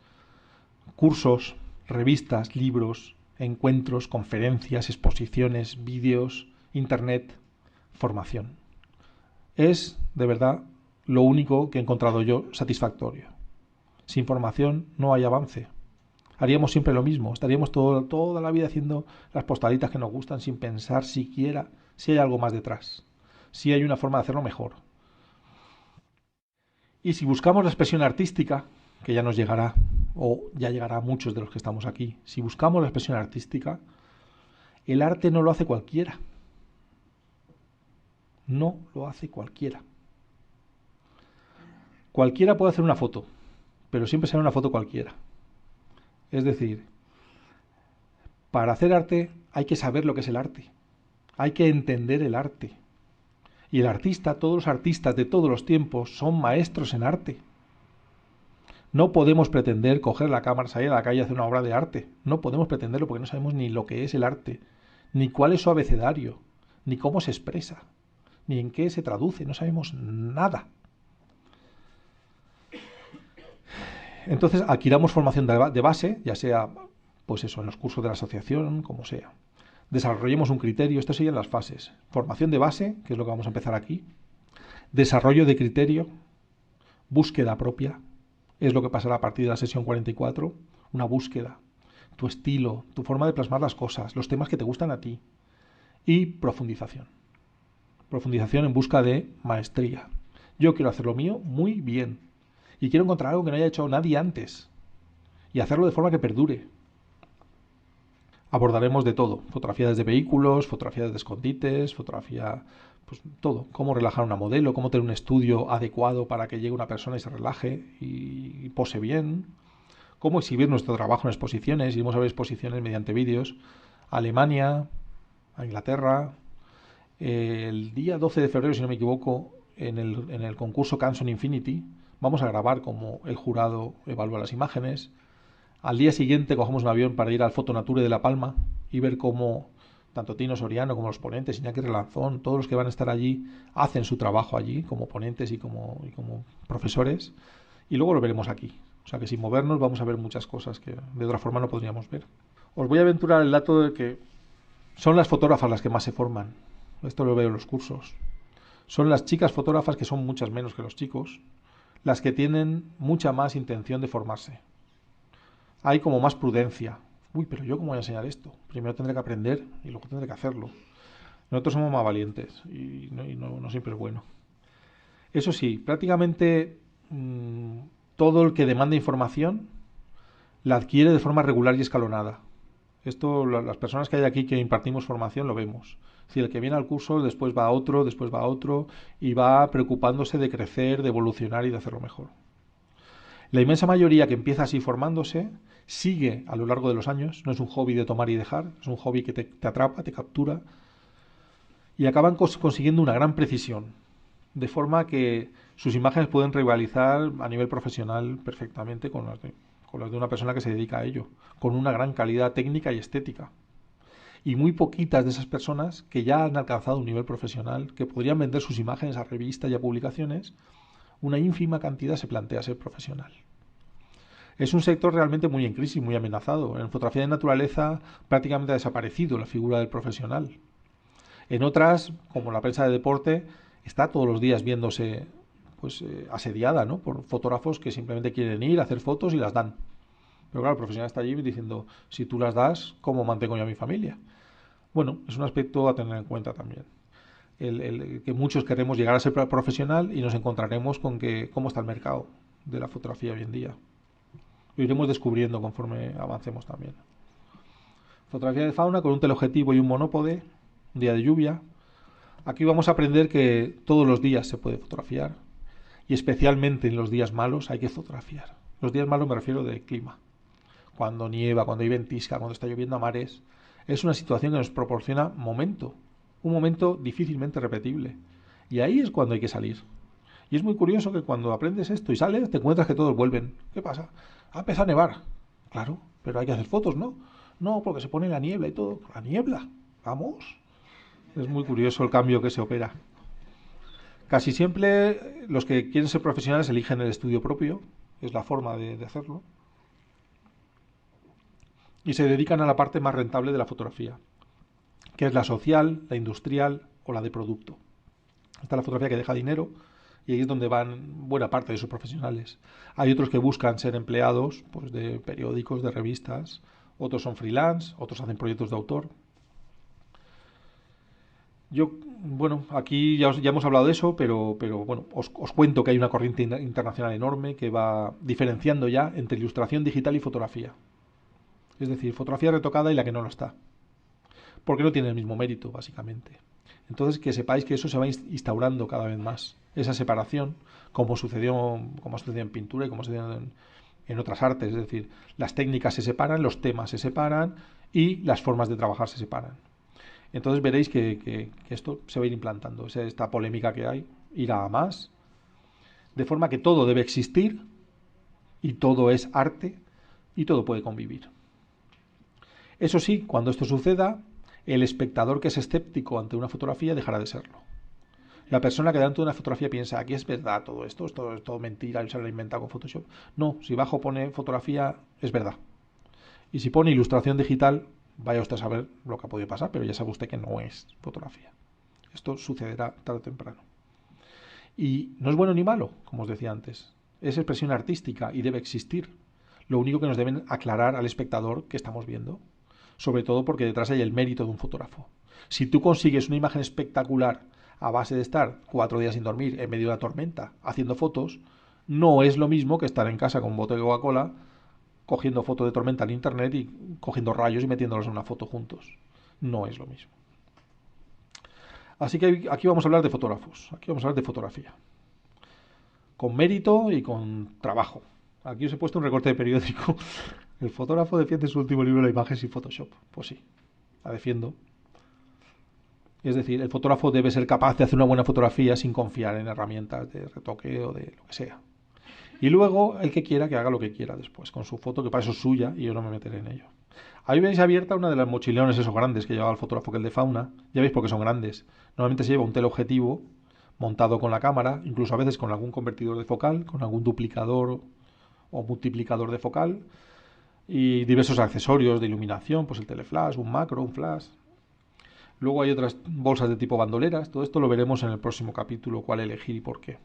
cursos, revistas, libros, encuentros, conferencias, exposiciones, vídeos, internet, formación. Es, de verdad, lo único que he encontrado yo satisfactorio. Sin formación no hay avance. Haríamos siempre lo mismo, estaríamos toda la vida haciendo las postalitas que nos gustan sin pensar siquiera si hay algo más detrás, si hay una forma de hacerlo mejor. Y si buscamos la expresión artística, que ya nos llegará, o ya llegará a muchos de los que estamos aquí, si buscamos la expresión artística, el arte no lo hace cualquiera. No lo hace cualquiera. Cualquiera puede hacer una foto, pero siempre será una foto cualquiera. Es decir, para hacer arte hay que saber lo que es el arte. Hay que entender el arte. Y el artista, todos los artistas de todos los tiempos son maestros en arte. No podemos pretender coger la cámara, salir a la calle y hacer una obra de arte. No podemos pretenderlo porque no sabemos ni lo que es el arte, ni cuál es su abecedario, ni cómo se expresa, ni en qué se traduce. No sabemos nada. Entonces adquiramos formación de base, ya sea pues eso, en los cursos de la asociación, como sea. Desarrollemos un criterio, estas serían las fases. Formación de base, que es lo que vamos a empezar aquí. Desarrollo de criterio, búsqueda propia, es lo que pasará a partir de la sesión 44, una búsqueda, tu estilo, tu forma de plasmar las cosas, los temas que te gustan a ti. Y profundización. Profundización en busca de maestría. Yo quiero hacer lo mío muy bien. Y quiero encontrar algo que no haya hecho nadie antes. Y hacerlo de forma que perdure. Abordaremos de todo. Fotografía desde vehículos, fotografía desde escondites, fotografía, pues todo. Cómo relajar una modelo, cómo tener un estudio adecuado para que llegue una persona y se relaje y pose bien. Cómo exhibir nuestro trabajo en exposiciones. Iremos a ver exposiciones mediante vídeos. A Alemania, a Inglaterra. El día 12 de febrero, si no me equivoco, en el concurso Canson Infinity, vamos a grabar cómo el jurado evalúa las imágenes. Al día siguiente cogemos un avión para ir al Fotonature de La Palma y ver cómo tanto Tino Soriano como los ponentes, Iñaki Relanzón, todos los que van a estar allí, hacen su trabajo allí como ponentes y como profesores. Y luego lo veremos aquí. O sea que sin movernos vamos a ver muchas cosas que de otra forma no podríamos ver. Os voy a aventurar el dato de que son las fotógrafas las que más se forman. Esto lo veo en los cursos. Son las chicas fotógrafas, que son muchas menos que los chicos, las que tienen mucha más intención de formarse. Hay como más prudencia. Uy, pero yo cómo voy a enseñar esto. Primero tendré que aprender y luego tendré que hacerlo. Nosotros somos más valientes y no siempre es bueno. Eso sí, prácticamente todo el que demanda información la adquiere de forma regular y escalonada. Esto, las personas que hay aquí que impartimos formación lo vemos. Si el que viene al curso después va a otro y va preocupándose de crecer, de evolucionar y de hacerlo mejor. La inmensa mayoría que empieza así formándose sigue a lo largo de los años. No es un hobby de tomar y dejar, es un hobby que te atrapa, te captura y acaban consiguiendo una gran precisión, de forma que sus imágenes pueden rivalizar a nivel profesional perfectamente con las de una persona que se dedica a ello, con una gran calidad técnica y estética. Y muy poquitas de esas personas que ya han alcanzado un nivel profesional, que podrían vender sus imágenes a revistas y a publicaciones, una ínfima cantidad se plantea ser profesional. Es un sector realmente muy en crisis, muy amenazado. En fotografía de naturaleza prácticamente ha desaparecido la figura del profesional. En otras, como la prensa de deporte, está todos los días viéndose asediada, ¿no?, por fotógrafos que simplemente quieren ir a hacer fotos y las dan. Pero claro, el profesional está allí diciendo, si tú las das, ¿cómo mantengo yo a mi familia? Bueno, es un aspecto a tener en cuenta también. El que muchos queremos llegar a ser profesional y nos encontraremos con que cómo está el mercado de la fotografía hoy en día. Lo iremos descubriendo conforme avancemos también. Fotografía de fauna con un teleobjetivo y un monópode, un día de lluvia. Aquí vamos a aprender que todos los días se puede fotografiar y especialmente en los días malos hay que fotografiar. Los días malos me refiero de clima. Cuando nieva, cuando hay ventisca, cuando está lloviendo a mares. Es una situación que nos proporciona un momento difícilmente repetible. Y ahí es cuando hay que salir. Y es muy curioso que cuando aprendes esto y sales, te encuentras que todos vuelven. ¿Qué pasa? Ha empezado a nevar. Claro, pero hay que hacer fotos, ¿no? No, porque se pone la niebla y todo. ¿La niebla? Vamos. Es muy curioso el cambio que se opera. Casi siempre los que quieren ser profesionales eligen el estudio propio, es la forma de hacerlo, y se dedican a la parte más rentable de la fotografía, que es la social, la industrial o la de producto. Esta es la fotografía que deja dinero y ahí es donde van buena parte de sus profesionales. Hay otros que buscan ser empleados pues, de periódicos, de revistas, otros son freelance, otros hacen proyectos de autor. Yo, bueno, aquí ya hemos hablado de eso, pero bueno, os cuento que hay una corriente internacional enorme que va diferenciando ya entre ilustración digital y fotografía. Es decir, fotografía retocada y la que no lo está. Porque no tiene el mismo mérito, básicamente. Entonces, que sepáis que eso se va instaurando cada vez más. Esa separación, como ha sucedido en pintura y como ha sucedido en otras artes. Es decir, las técnicas se separan, los temas se separan y las formas de trabajar se separan. Entonces veréis que esto se va a ir implantando. Esta polémica que hay irá a más. De forma que todo debe existir y todo es arte y todo puede convivir. Eso sí, cuando esto suceda, el espectador que es escéptico ante una fotografía dejará de serlo. La persona que delante de una fotografía piensa, aquí es verdad todo esto, esto es todo mentira, se lo ha inventado con Photoshop. No, si bajo pone fotografía, es verdad. Y si pone ilustración digital, vaya usted a saber lo que ha podido pasar, pero ya sabe usted que no es fotografía. Esto sucederá tarde o temprano. Y no es bueno ni malo, como os decía antes. Es expresión artística y debe existir. Lo único que nos deben aclarar al espectador que estamos viendo, sobre todo porque detrás hay el mérito de un fotógrafo. Si tú consigues una imagen espectacular a base de estar 4 días sin dormir en medio de la tormenta haciendo fotos, no es lo mismo que estar en casa con un bote de Coca-Cola cogiendo fotos de tormenta en internet y cogiendo rayos y metiéndolos en una foto juntos. No es lo mismo. Así que aquí vamos a hablar de fotógrafos, aquí vamos a hablar de fotografía. Con mérito y con trabajo. Aquí os he puesto un recorte de periódico. El fotógrafo defiende su último libro, La imagen sin Photoshop. Pues sí, la defiendo. Es decir, el fotógrafo debe ser capaz de hacer una buena fotografía sin confiar en herramientas de retoque o de lo que sea. Y luego, el que quiera, que haga lo que quiera después, con su foto, que para eso es suya, y yo no me meteré en ello. Ahí veis abierta una de las mochilones esos grandes que llevaba el fotógrafo, que el de fauna. Ya veis porque son grandes. Normalmente se lleva un teleobjetivo montado con la cámara, incluso a veces con algún convertidor de focal, con algún duplicador o multiplicador de focal, y diversos accesorios de iluminación, pues el teleflash, un macro, un flash. Luego hay otras bolsas de tipo bandoleras. Todo esto lo veremos en el próximo capítulo, cuál elegir y por qué.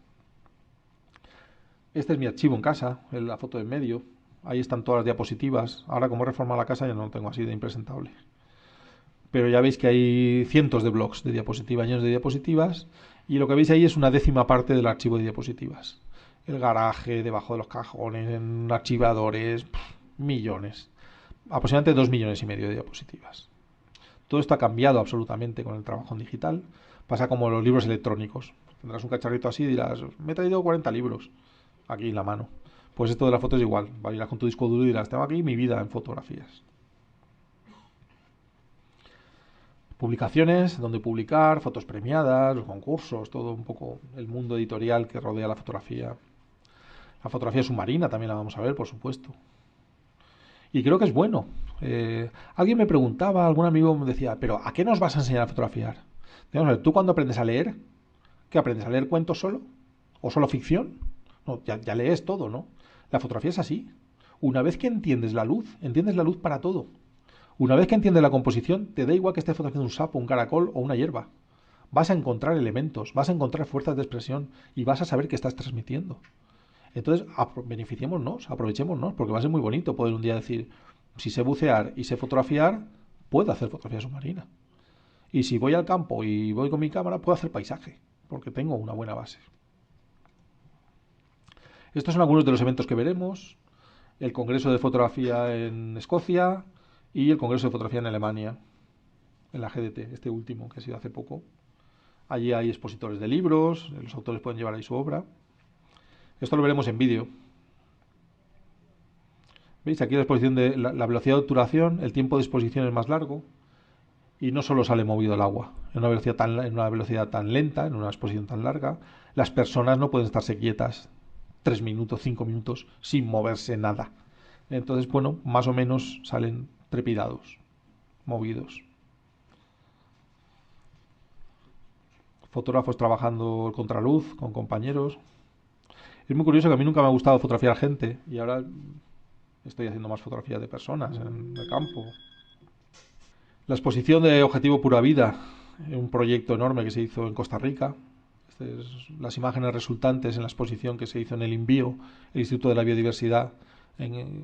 Este es mi archivo en casa, la foto de en medio. Ahí están todas las diapositivas. Ahora, como he reformado la casa, ya no lo tengo así de impresentable. Pero ya veis que hay cientos de blogs de diapositivas, llenos de diapositivas. Y lo que veis ahí es una 10ª parte del archivo de diapositivas. El garaje, debajo de los cajones, en archivadores, millones. Aproximadamente 2,5 millones de diapositivas. Todo esto ha cambiado absolutamente con el trabajo en digital. Pasa como los libros electrónicos. Tendrás un cacharrito así y dirás, me he traído 40 libros aquí en la mano. Pues esto de la foto es igual. Vas a ir con tu disco duro y dirás, tengo aquí mi vida en fotografías. Publicaciones, donde publicar, fotos premiadas, los concursos, todo un poco el mundo editorial que rodea la fotografía. La fotografía submarina también la vamos a ver, por supuesto. Y creo que es bueno. Alguien me preguntaba, algún amigo me decía, pero ¿a qué nos vas a enseñar a fotografiar? Vamos a ver, ¿tú cuando aprendes a leer? ¿Qué aprendes? ¿A leer cuentos solo? ¿O solo ficción? No, ya lees todo, ¿no? La fotografía es así. Una vez que entiendes la luz para todo. Una vez que entiendes la composición, te da igual que estés fotografiando un sapo, un caracol o una hierba. Vas a encontrar elementos, vas a encontrar fuerzas de expresión y vas a saber qué estás transmitiendo. Entonces, beneficiémonos, aprovechémonos, porque va a ser muy bonito poder un día decir, si sé bucear y sé fotografiar, puedo hacer fotografía submarina. Y si voy al campo y voy con mi cámara, puedo hacer paisaje, porque tengo una buena base. Estos son algunos de los eventos que veremos. El Congreso de Fotografía en Escocia y el Congreso de Fotografía en Alemania, en la GDT, este último, que ha sido hace poco. Allí hay expositores de libros, los autores pueden llevar ahí su obra. Esto lo veremos en vídeo. ¿Veis? Aquí la exposición de la velocidad de obturación, el tiempo de exposición es más largo y no solo sale movido el agua. En una velocidad tan lenta, en una exposición tan larga, las personas no pueden estarse quietas 3 minutos, 5 minutos sin moverse nada. Entonces, bueno, más o menos salen trepidados, movidos. fotógrafos trabajando el contraluz con compañeros. Es muy curioso que a mí nunca me ha gustado fotografiar gente y ahora estoy haciendo más fotografías de personas en el campo. La exposición de Objetivo Pura Vida, un proyecto enorme que se hizo en Costa Rica. Las imágenes resultantes en la exposición que se hizo en el INBIO, el Instituto de la Biodiversidad,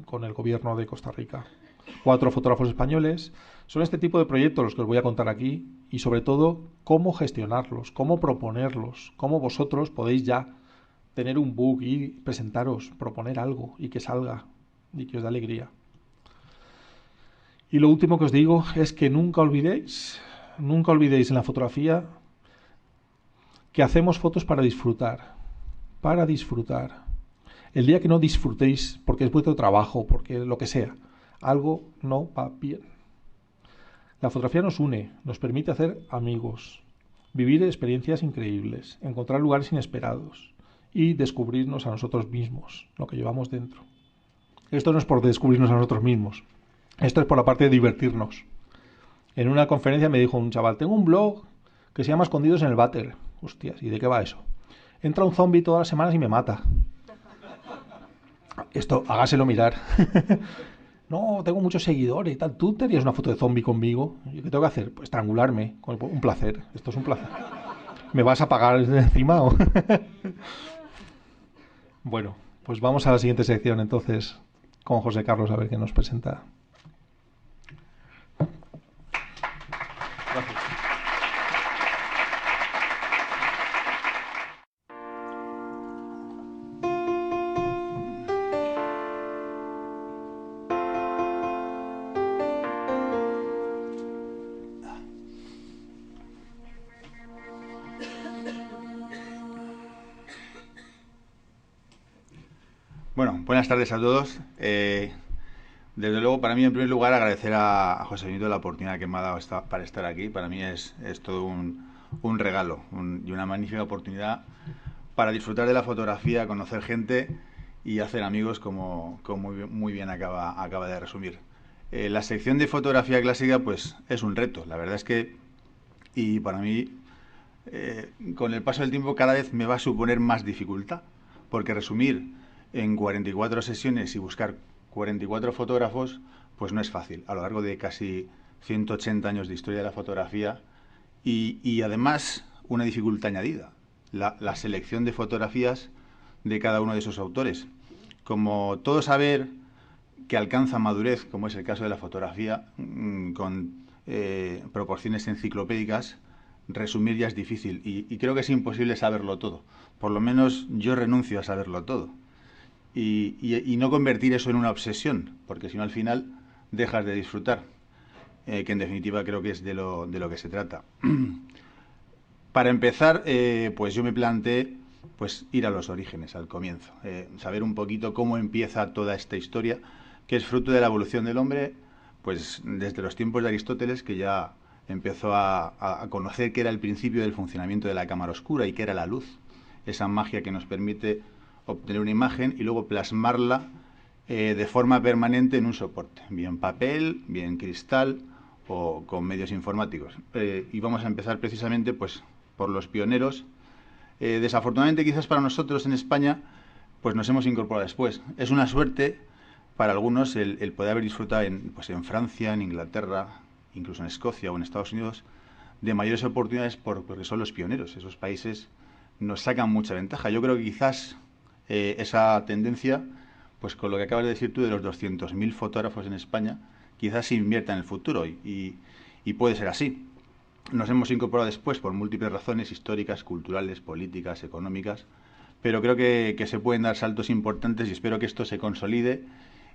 con el gobierno de Costa Rica. 4 fotógrafos españoles. Son este tipo de proyectos los que os voy a contar aquí y sobre todo cómo gestionarlos, cómo proponerlos, cómo vosotros podéis ya tener un book y presentaros, proponer algo y que salga y que os dé alegría. Y lo último que os digo es que nunca olvidéis en la fotografía que hacemos fotos para disfrutar. Para disfrutar. El día que no disfrutéis, porque es vuestro trabajo, porque lo que sea, algo no va bien. La fotografía nos une, nos permite hacer amigos, vivir experiencias increíbles, encontrar lugares inesperados y descubrirnos a nosotros mismos, lo que llevamos dentro. Esto no es por descubrirnos a nosotros mismos, esto es por la parte de divertirnos. En una conferencia me dijo un chaval, tengo un blog que se llama Escondidos en el Váter. Hostias, ¿y de qué va eso? Entra un zombie todas las semanas y me mata. Esto, hágaselo mirar. No, tengo muchos seguidores y tal. ¿Tú te harías una foto de zombie conmigo? ¿Y qué tengo que hacer? Pues estrangularme. Un placer. Esto es un placer. ¿Me vas a pagar encima o...? Bueno, pues vamos a la siguiente sección entonces con José Carlos a ver qué nos presenta. Gracias. Bueno, buenas tardes a todos. Desde luego, para mí, en primer lugar, agradecer a José Benito la oportunidad que me ha dado para estar aquí. Para mí es todo un regalo y una magnífica oportunidad para disfrutar de la fotografía, conocer gente y hacer amigos, como muy bien acaba de resumir. La sección de fotografía clásica, pues, es un reto. La verdad es que, y para mí, con el paso del tiempo, cada vez me va a suponer más dificultad, porque resumir en 44 sesiones y buscar 44 fotógrafos, pues no es fácil, a lo largo de casi 180 años de historia de la fotografía y además una dificultad añadida, la selección de fotografías de cada uno de esos autores. Como todo saber que alcanza madurez, como es el caso de la fotografía, con proporciones enciclopédicas, resumir ya es difícil y creo que es imposible saberlo todo. Por lo menos yo renuncio a saberlo todo. Y no convertir eso en una obsesión, porque si no al final dejas de disfrutar, que en definitiva creo que es de lo que se trata. Para empezar, pues yo me planteé pues ir a los orígenes, al comienzo, saber un poquito cómo empieza toda esta historia, que es fruto de la evolución del hombre, pues desde los tiempos de Aristóteles, que ya empezó a conocer qué era el principio del funcionamiento de la cámara oscura y qué era la luz, esa magia que nos permite obtener una imagen y luego plasmarla de forma permanente en un soporte, bien papel, bien cristal o con medios informáticos. Y vamos a empezar precisamente pues por los pioneros. Desafortunadamente quizás para nosotros en España pues nos hemos incorporado después. Es una suerte para algunos el poder haber disfrutado en Francia, en Inglaterra, incluso en Escocia o en Estados Unidos de mayores oportunidades porque son los pioneros. Esos países nos sacan mucha ventaja. Yo creo que quizás esa tendencia, pues con lo que acabas de decir tú de los 200.000 fotógrafos en España, quizás se invierta en el futuro y puede ser así. Nos hemos incorporado después por múltiples razones históricas, culturales, políticas, económicas, pero creo que se pueden dar saltos importantes y espero que esto se consolide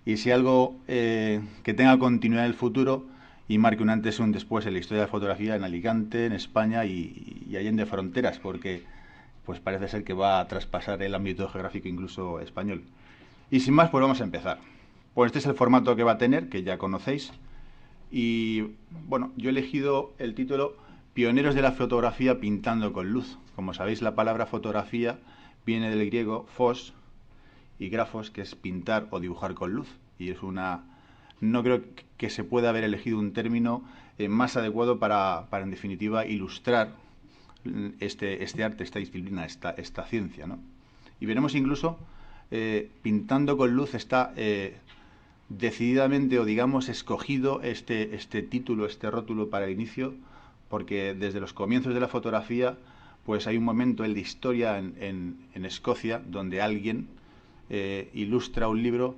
y sea algo que tenga continuidad en el futuro y marque un antes y un después en la historia de la fotografía en Alicante, en España y allende fronteras, porque pues parece ser que va a traspasar el ámbito geográfico incluso español. Y sin más, pues vamos a empezar. Pues este es el formato que va a tener, que ya conocéis. Y bueno, yo he elegido el título Pioneros de la fotografía pintando con luz. Como sabéis, la palabra fotografía viene del griego phos y grafos, que es pintar o dibujar con luz. Y es una... No creo que se pueda haber elegido un término más adecuado para en definitiva ilustrar este arte, esta disciplina, esta ciencia, ¿no? Y veremos incluso pintando con luz está decididamente, o digamos, escogido este título, este rótulo para el inicio, porque desde los comienzos de la fotografía pues hay un momento en la historia en Escocia donde alguien ilustra un libro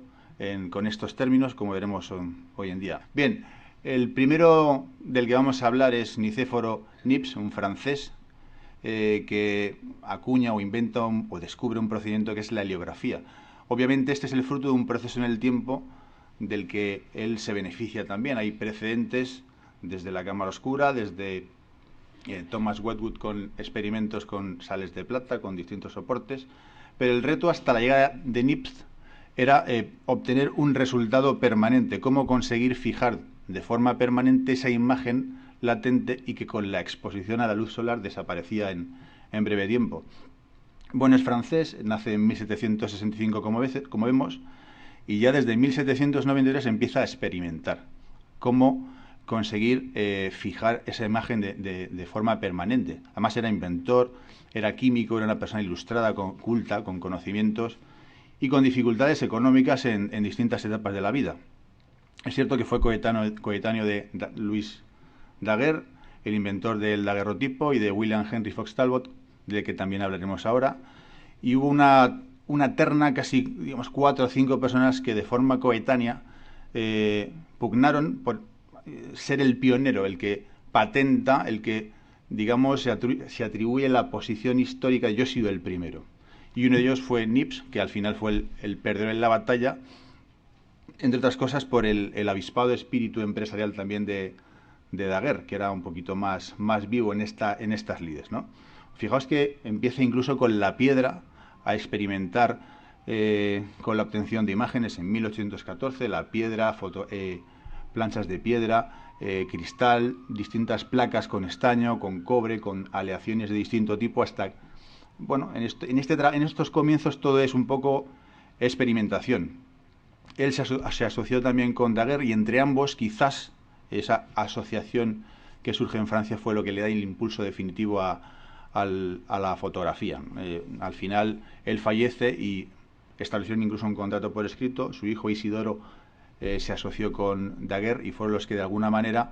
con estos términos, como veremos hoy en día. Bien, el primero del que vamos a hablar es Nicéforo Nips, un francés que acuña o inventa o descubre un procedimiento que es la heliografía. Obviamente este es el fruto de un proceso en el tiempo del que él se beneficia también. Hay precedentes desde la cámara oscura, desde Thomas Wedgwood con experimentos con sales de plata, con distintos soportes, pero el reto hasta la llegada de Nips era obtener un resultado permanente, cómo conseguir fijar de forma permanente esa imagen latente y que con la exposición a la luz solar desaparecía en breve tiempo. Bueno, es francés, nace en 1765 como vemos, y ya desde 1793 empieza a experimentar cómo conseguir fijar esa imagen de forma permanente. Además era inventor, era químico, era una persona ilustrada, culta, con conocimientos y con dificultades económicas en distintas etapas de la vida. Es cierto que fue coetáneo de Louis Daguerre, el inventor del daguerrotipo, y de William Henry Fox Talbot, del que también hablaremos ahora, y hubo una terna, casi digamos 4 o 5 personas que de forma coetánea pugnaron por ser el pionero, el que patenta, el que digamos se atribuye la posición histórica, yo he sido el primero. Y uno de ellos fue Nips, que al final fue el perdedor en la batalla, entre otras cosas por el avispado espíritu empresarial también de Daguerre, que era un poquito más vivo en estas lides, ¿no? Fijaos que empieza incluso con la piedra a experimentar con la obtención de imágenes en 1814, la piedra, planchas de piedra, cristal, distintas placas con estaño, con cobre, con aleaciones de distinto tipo, hasta... Bueno, en estos comienzos todo es un poco experimentación. Él se asoció también con Daguerre y entre ambos quizás esa asociación que surge en Francia fue lo que le da el impulso definitivo a la fotografía. Al final él fallece y establecieron incluso un contrato por escrito. Su hijo Isidoro se asoció con Daguerre y fueron los que de alguna manera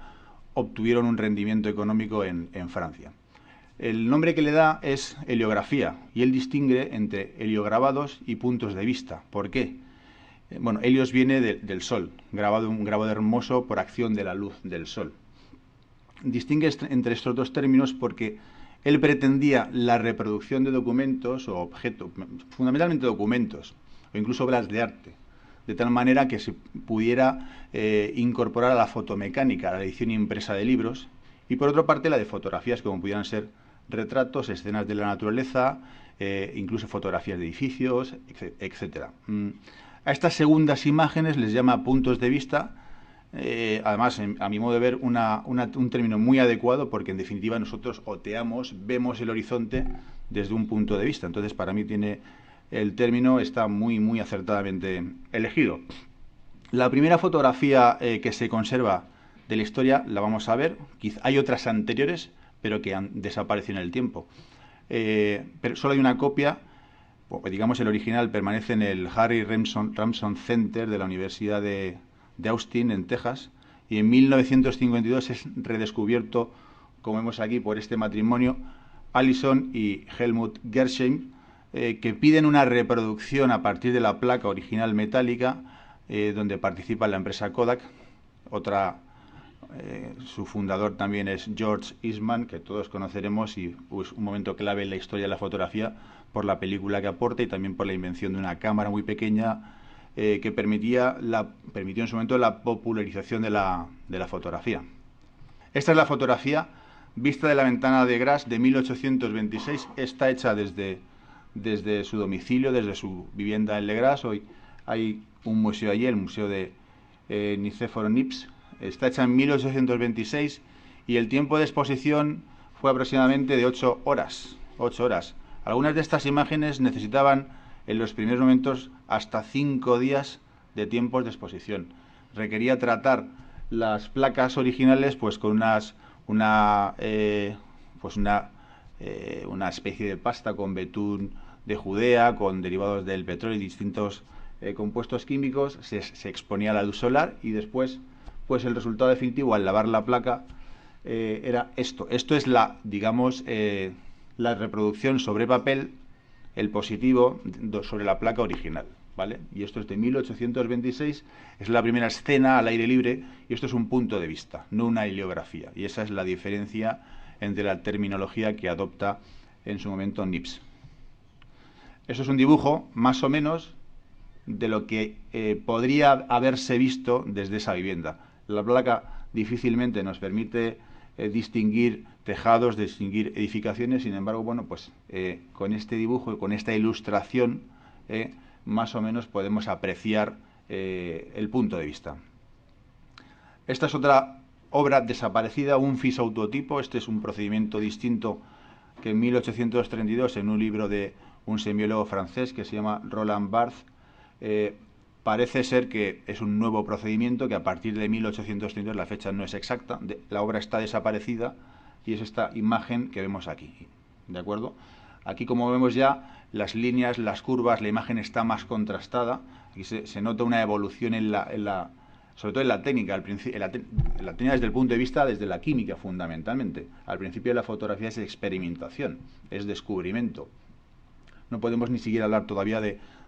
obtuvieron un rendimiento económico en Francia. El nombre que le da es heliografía y él distingue entre heliograbados y puntos de vista. ¿Por qué? Bueno, helios viene del sol, un grabado hermoso por acción de la luz del sol. Distingue entre estos dos términos porque él pretendía la reproducción de documentos o objetos, fundamentalmente documentos, o incluso obras de arte, de tal manera que se pudiera incorporar a la fotomecánica, a la edición impresa de libros, y por otra parte la de fotografías, como pudieran ser retratos, escenas de la naturaleza, incluso fotografías de edificios, etc. A estas segundas imágenes les llama puntos de vista, además, a mi modo de ver, un término muy adecuado porque en definitiva nosotros vemos el horizonte desde un punto de vista. Entonces, para mí el término está muy acertadamente elegido. La primera fotografía que se conserva de la historia la vamos a ver. Hay otras anteriores, pero que han desaparecido en el tiempo. Pero solo hay una copia. Digamos, el original permanece en el Harry Ramson Center de la Universidad de Austin, en Texas, y en 1952 es redescubierto, como vemos aquí, por este matrimonio, Allison y Helmut Gersheim, que piden una reproducción a partir de la placa original metálica, donde participa la empresa Kodak. Su fundador también es George Eastman, que todos conoceremos, y pues, un momento clave en la historia de la fotografía por la película que aporta y también por la invención de una cámara muy pequeña que permitió en su momento la popularización de la fotografía. Esta es la fotografía vista de la ventana de Grasse de 1826. Está hecha desde su domicilio, desde su vivienda en Le Grasse. Hoy hay un museo allí, el museo de Nicéforo Nips. Está hecha en 1826 y el tiempo de exposición fue aproximadamente de 8 horas. 8 horas. Algunas de estas imágenes necesitaban en los primeros momentos hasta 5 días de tiempos de exposición. Requería tratar las placas originales pues con una una especie de pasta con betún de Judea, con derivados del petróleo y distintos compuestos químicos, se exponía a la luz solar y después, pues el resultado definitivo al lavar la placa era esto. Esto es la, digamos, la reproducción sobre papel, el positivo sobre la placa original, ¿vale? Y esto es de 1826, es la primera escena al aire libre y esto es un punto de vista, no una heliografía. Y esa es la diferencia entre la terminología que adopta en su momento Nips. Eso es un dibujo, más o menos, de lo que podría haberse visto desde esa vivienda. La placa difícilmente nos permite distinguir tejados, distinguir edificaciones, sin embargo, bueno, pues con este dibujo y con esta ilustración, más o menos podemos apreciar el punto de vista. Esta es otra obra desaparecida, un fisautotipo. Este es un procedimiento distinto que en 1832, en un libro de un semiólogo francés que se llama Roland Barthes, parece ser que es un nuevo procedimiento que a partir de 1832, la fecha no es exacta, la obra está desaparecida y es esta imagen que vemos aquí, ¿de acuerdo? Aquí, como vemos ya, las líneas, las curvas, la imagen está más contrastada. Aquí se nota una evolución sobre todo en la técnica, la técnica desde el punto de vista, desde la química fundamentalmente. Al principio la fotografía es experimentación, es descubrimiento. No podemos ni siquiera hablar todavía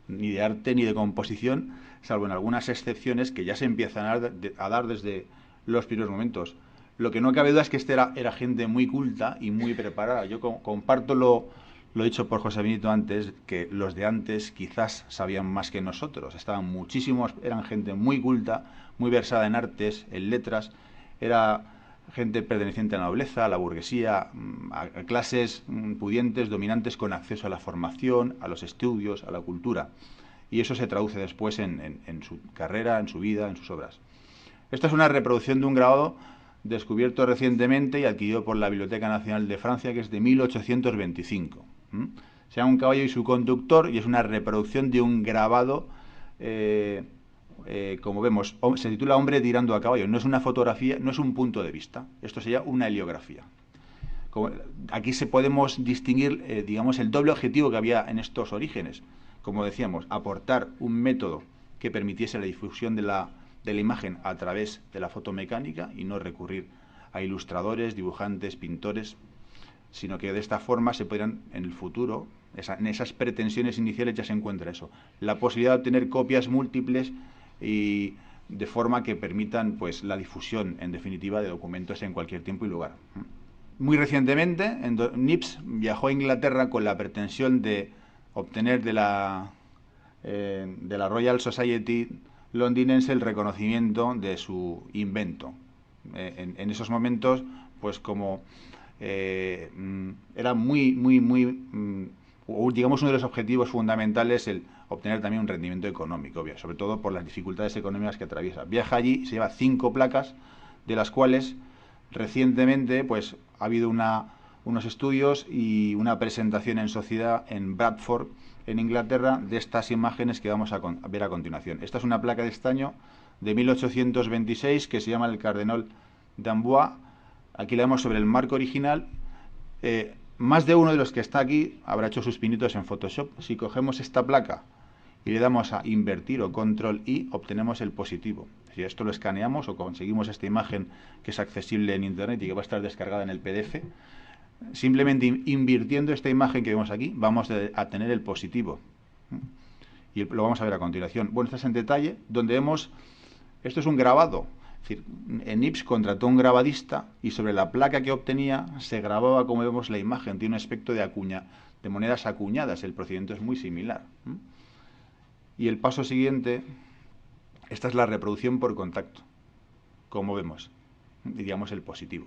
ni de arte ni de composición, salvo en algunas excepciones que ya se empiezan a dar desde los primeros momentos. Lo que no cabe duda es que era gente muy culta y muy preparada. Yo comparto lo dicho por José Benito antes, que los de antes quizás sabían más que nosotros. Estaban muchísimos, eran gente muy culta, muy versada en artes, en letras. Era gente perteneciente a la nobleza, a la burguesía, a clases pudientes, dominantes, con acceso a la formación, a los estudios, a la cultura. Y eso se traduce después en su carrera, en su vida, en sus obras. Esta es una reproducción de un grabado descubierto recientemente y adquirido por la Biblioteca Nacional de Francia, que es de 1825. Se llama Un caballo y su conductor y es una reproducción de un grabado, como vemos, se titula Hombre tirando a caballo. No es una fotografía, no es un punto de vista. Esto sería una heliografía. Aquí podemos distinguir, digamos, el doble objetivo que había en estos orígenes. Como decíamos, aportar un método que permitiese la difusión de la imagen a través de la fotomecánica y no recurrir a ilustradores, dibujantes, pintores, sino que de esta forma se podrían, en el futuro, en esas pretensiones iniciales ya se encuentra eso, la posibilidad de obtener copias múltiples y de forma que permitan, pues, la difusión, en definitiva, de documentos en cualquier tiempo y lugar. Muy recientemente, Nips viajó a Inglaterra con la pretensión de obtener de la Royal Society londinense el reconocimiento de su invento. En esos momentos, pues como era digamos, uno de los objetivos fundamentales el obtener también un rendimiento económico, sobre todo por las dificultades económicas que atraviesa. Viaja allí y se lleva 5 placas, de las cuales recientemente pues ha habido unos estudios y una presentación en sociedad en Bradford, en Inglaterra, de estas imágenes que vamos a ver a continuación. Esta es una placa de estaño de 1826 que se llama el Cardenal d'Amboise. Aquí la vemos sobre el marco original. Más de uno de los que está aquí habrá hecho sus pinitos en Photoshop. Si cogemos esta placa y le damos a invertir o control I, obtenemos el positivo. Si esto lo escaneamos o conseguimos esta imagen que es accesible en internet y que va a estar descargada en el PDF, simplemente invirtiendo esta imagen que vemos aquí, vamos a tener el positivo. Y lo vamos a ver a continuación. Bueno, esto es en detalle, donde vemos, esto es un grabado. Es decir, Nips contrató un grabadista y sobre la placa que obtenía se grababa, como vemos, la imagen. Tiene un aspecto de monedas acuñadas. El procedimiento es muy similar. Y el paso siguiente, esta es la reproducción por contacto, como vemos, diríamos el positivo.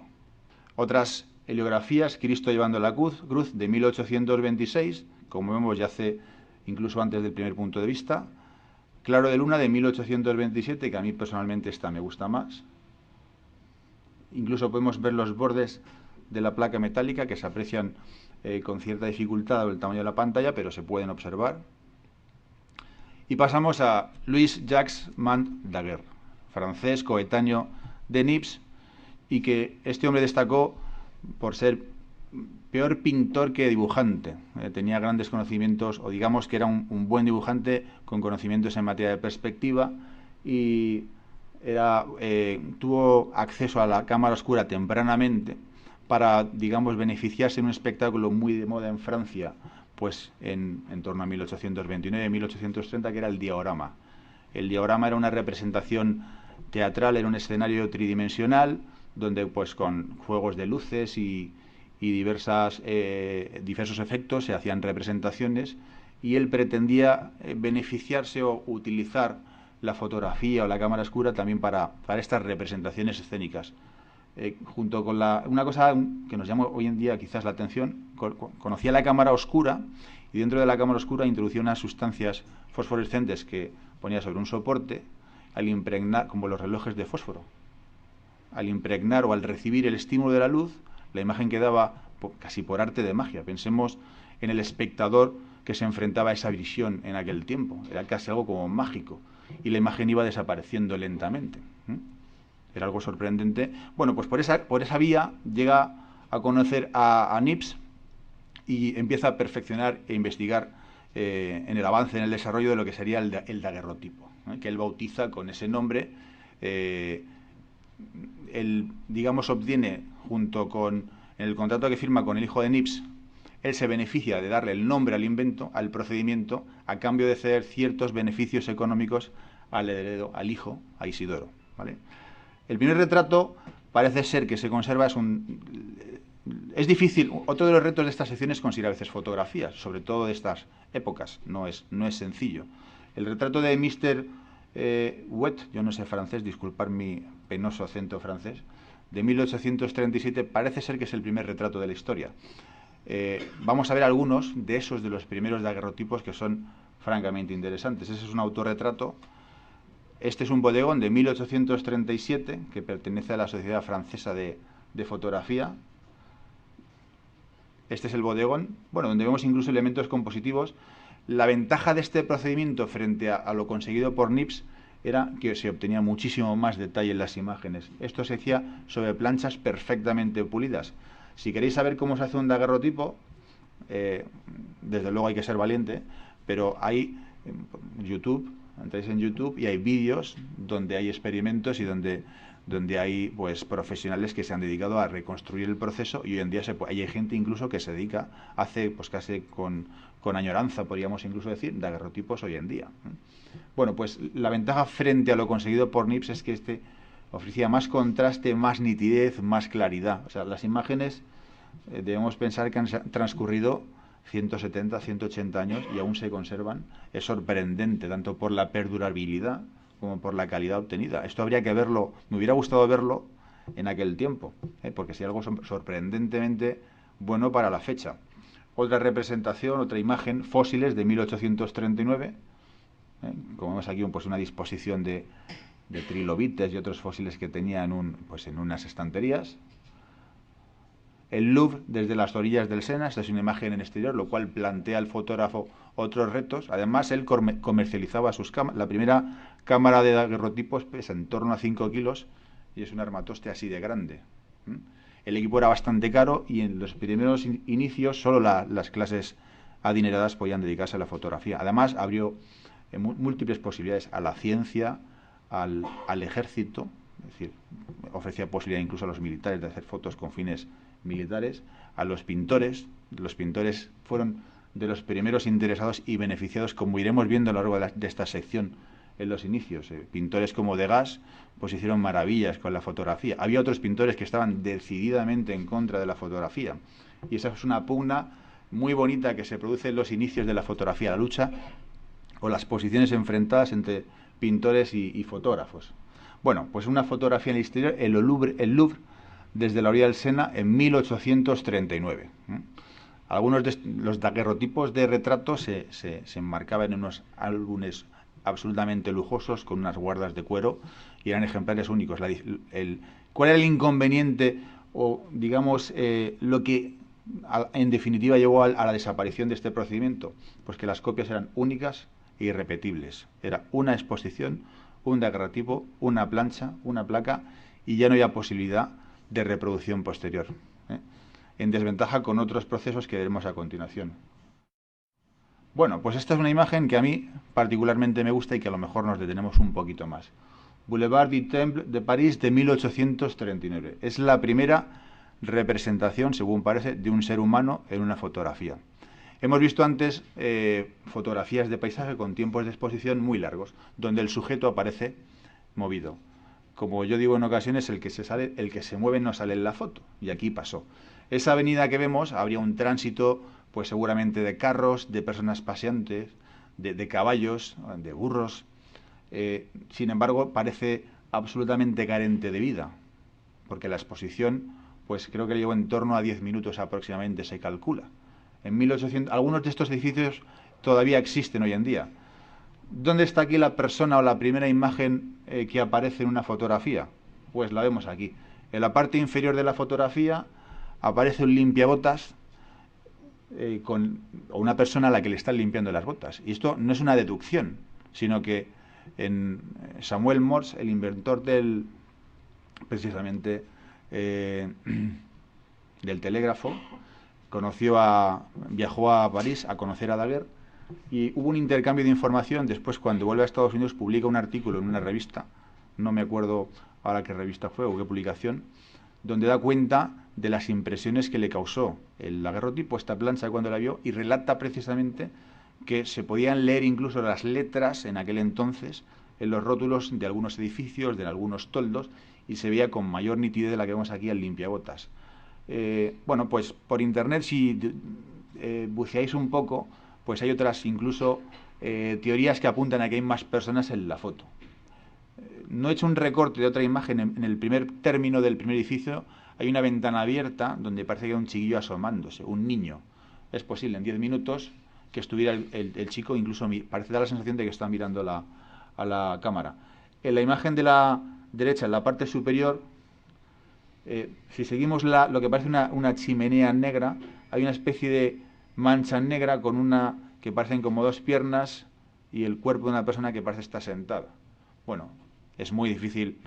Otras heliografías, Cristo llevando la cruz de 1826, como vemos ya hace incluso antes del primer punto de vista. Claro de luna de 1827, que a mí personalmente esta me gusta más. Incluso podemos ver los bordes de la placa metálica que se aprecian con cierta dificultad dado el tamaño de la pantalla, pero se pueden observar. Y pasamos a Louis-Jacques Daguerre, francés coetáneo de Nips, y que este hombre destacó por ser peor pintor que dibujante. Tenía grandes conocimientos, o digamos que era un buen dibujante con conocimientos en materia de perspectiva, y tuvo acceso a la cámara oscura tempranamente para, digamos, beneficiarse en un espectáculo muy de moda en Francia, pues en torno a 1829-1830, que era el diorama. El diorama era una representación teatral en un escenario tridimensional, donde pues con juegos de luces y diversos efectos se hacían representaciones, y él pretendía beneficiarse o utilizar la fotografía o la cámara oscura también para estas representaciones escénicas. Junto con una cosa que nos llama hoy en día quizás la atención, conocía la cámara oscura, y dentro de la cámara oscura introducía unas sustancias fosforescentes que ponía sobre un soporte, al impregnar, como los relojes de fósforo, al impregnar o al recibir el estímulo de la luz, la imagen quedaba casi por arte de magia. Pensemos en el espectador que se enfrentaba a esa visión en aquel tiempo. Era casi algo como mágico, y la imagen iba desapareciendo lentamente. Era algo sorprendente. Bueno, pues por esa vía llega a conocer a Nips y empieza a perfeccionar e investigar en el avance, en el desarrollo de lo que sería el daguerrotipo, que él bautiza con ese nombre. Él, digamos, obtiene, junto con el contrato que firma con el hijo de Nips, él se beneficia de darle el nombre al invento, al procedimiento, a cambio de ceder ciertos beneficios económicos al heredero, al hijo, a Isidoro, ¿vale? El primer retrato parece ser que se conserva, es difícil. Otro de los retos de esta sección es conseguir a veces fotografías, sobre todo de estas épocas. No es sencillo. El retrato de Mr. Huet, yo no sé francés, disculpad mi penoso acento francés, de 1837, parece ser que es el primer retrato de la historia. Vamos a ver algunos de esos, de los primeros daguerrotipos, que son francamente interesantes. Ese es un autorretrato. Este es un bodegón de 1837 que pertenece a la Sociedad Francesa de Fotografía. Este es el bodegón, bueno, donde vemos incluso elementos compositivos. La ventaja de este procedimiento frente a lo conseguido por Nips era que se obtenía muchísimo más detalle en las imágenes. Esto se hacía sobre planchas perfectamente pulidas. Si queréis saber cómo se hace un daguerrotipo, desde luego hay que ser valiente, pero hay YouTube, entráis en YouTube y hay vídeos donde hay experimentos y donde hay pues profesionales que se han dedicado a reconstruir el proceso, y hoy en día hay gente incluso que se dedica, hace pues casi con añoranza, podríamos incluso decir, daguerrotipos hoy en día. Bueno, pues la ventaja frente a lo conseguido por Nips es que este ofrecía más contraste, más nitidez, más claridad. O sea, las imágenes debemos pensar que han transcurrido 170, 180 años y aún se conservan. Es sorprendente, tanto por la perdurabilidad como por la calidad obtenida. Esto habría que verlo, me hubiera gustado verlo en aquel tiempo, porque sería algo sorprendentemente bueno para la fecha. Otra representación, otra imagen, fósiles de 1839. Como vemos aquí, pues una disposición de trilobites y otros fósiles que tenía en unas estanterías. El Louvre desde las orillas del Sena. Esta es una imagen en exterior, lo cual plantea al fotógrafo otros retos. Además, él comercializaba sus cámaras. La primera cámara de daguerrotipos pesa en torno a 5 kilos y es un armatoste así de grande. El equipo era bastante caro y en los primeros inicios solo las clases adineradas podían dedicarse a la fotografía. Además, abrió múltiples posibilidades a la ciencia, al ejército, es decir, ofrecía posibilidad incluso a los militares de hacer fotos con fines militares, a los pintores. Los pintores fueron de los primeros interesados y beneficiados, como iremos viendo a lo largo de esta sección en los inicios. Pintores como Degas pues hicieron maravillas con la fotografía. Había otros pintores que estaban decididamente en contra de la fotografía, y esa es una pugna muy bonita que se produce en los inicios de la fotografía, la lucha o las posiciones enfrentadas entre pintores y fotógrafos. Bueno, pues una fotografía en el exterior, el Louvre desde la orilla del Sena en 1839. Algunos de los daguerrotipos de retratos se enmarcaban en unos álbumes absolutamente lujosos con unas guardas de cuero y eran ejemplares únicos. ¿Cuál era el inconveniente o, digamos, lo que en definitiva llevó a la desaparición de este procedimiento? Pues que las copias eran únicas e irrepetibles. Era una exposición, un daguerrotipo, una plancha, una placa, y ya no había posibilidad de reproducción posterior. en desventaja con otros procesos que veremos a continuación. Bueno, pues esta es una imagen que a mí particularmente me gusta y que a lo mejor nos detenemos un poquito más. Boulevard du Temple de París de 1839. Es la primera representación, según parece, de un ser humano en una fotografía. Hemos visto antes fotografías de paisaje con tiempos de exposición muy largos, donde el sujeto aparece movido. Como yo digo en ocasiones, el que se mueve no sale en la foto, y aquí pasó. Esa avenida que vemos, habría un tránsito, pues seguramente de carros, de personas paseantes, de caballos, de burros. Sin embargo, parece absolutamente carente de vida, porque la exposición, pues creo que llevó en torno a 10 minutos aproximadamente, se calcula. En 1800, algunos de estos edificios todavía existen hoy en día. ¿Dónde está aquí la persona o la primera imagen que aparece en una fotografía? Pues la vemos aquí. En la parte inferior de la fotografía aparece un limpiabotas o una persona a la que le están limpiando las botas. Y esto no es una deducción, sino que en Samuel Morse, el inventor precisamente del telégrafo, viajó a París a conocer a Daguerre y hubo un intercambio de información. Después, cuando vuelve a Estados Unidos, publica un artículo en una revista, no me acuerdo ahora qué revista fue o qué publicación, donde da cuenta de las impresiones que le causó el daguerrotipo, esta plancha, cuando la vio, y relata precisamente que se podían leer incluso las letras en aquel entonces en los rótulos de algunos edificios, de algunos toldos, y se veía con mayor nitidez de la que vemos aquí al limpiabotas. Bueno, pues por internet, si buceáis un poco, pues hay otras incluso teorías que apuntan a que hay más personas en la foto. No he hecho un recorte de otra imagen. En el primer término del primer edificio hay una ventana abierta donde parece que hay un chiquillo asomándose, un niño. Es posible en 10 minutos que estuviera el chico, incluso parece dar la sensación de que está mirando a la cámara. En la imagen de la derecha, en la parte superior, si seguimos lo que parece una chimenea negra, hay una especie de mancha negra que parecen como dos piernas y el cuerpo de una persona que parece estar sentada. Bueno, es muy difícil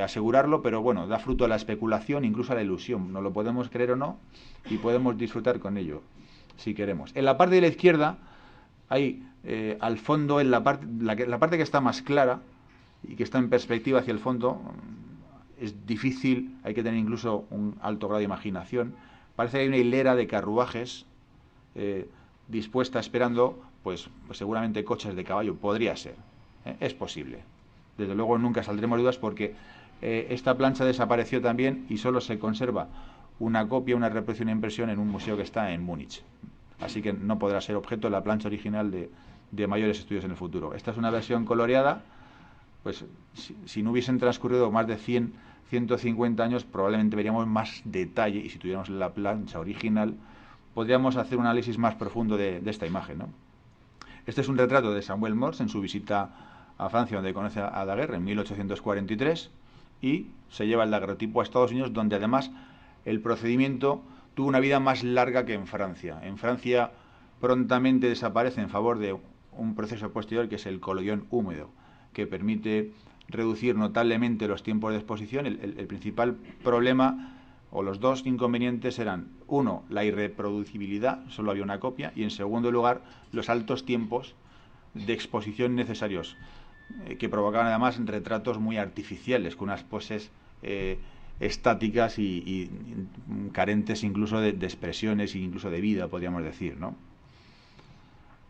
asegurarlo, pero bueno, da fruto a la especulación, incluso a la ilusión. No lo podemos creer o no, y podemos disfrutar con ello, si queremos. En la parte de la izquierda hay al fondo, en la parte que está más clara y que está en perspectiva hacia el fondo, es difícil, hay que tener incluso un alto grado de imaginación. Parece que hay una hilera de carruajes dispuesta esperando, pues seguramente coches de caballo. Podría ser, es posible. Desde luego nunca saldremos de dudas, porque esta plancha desapareció también y solo se conserva una copia, una reproducción e impresión en un museo que está en Múnich. Así que no podrá ser objeto de la plancha original de mayores estudios en el futuro. Esta es una versión coloreada. Pues si no hubiesen transcurrido más de 150 años, probablemente veríamos más detalle, y si tuviéramos la plancha original, podríamos hacer un análisis más profundo de esta imagen, ¿no? Este es un retrato de Samuel Morse en su visita a Francia, donde conoce a Daguerre en 1843, y se lleva el daguerrotipo a Estados Unidos, donde además el procedimiento tuvo una vida más larga que en Francia. En Francia prontamente desaparece en favor de un proceso posterior, que es el colollón húmedo, que permite reducir notablemente los tiempos de exposición. El principal problema, o los dos inconvenientes, eran: uno, la irreproducibilidad, solo había una copia, y en segundo lugar, los altos tiempos de exposición necesarios, que provocaban además retratos muy artificiales, con unas poses estáticas y carentes incluso de expresiones e incluso de vida, podríamos decir, ¿no?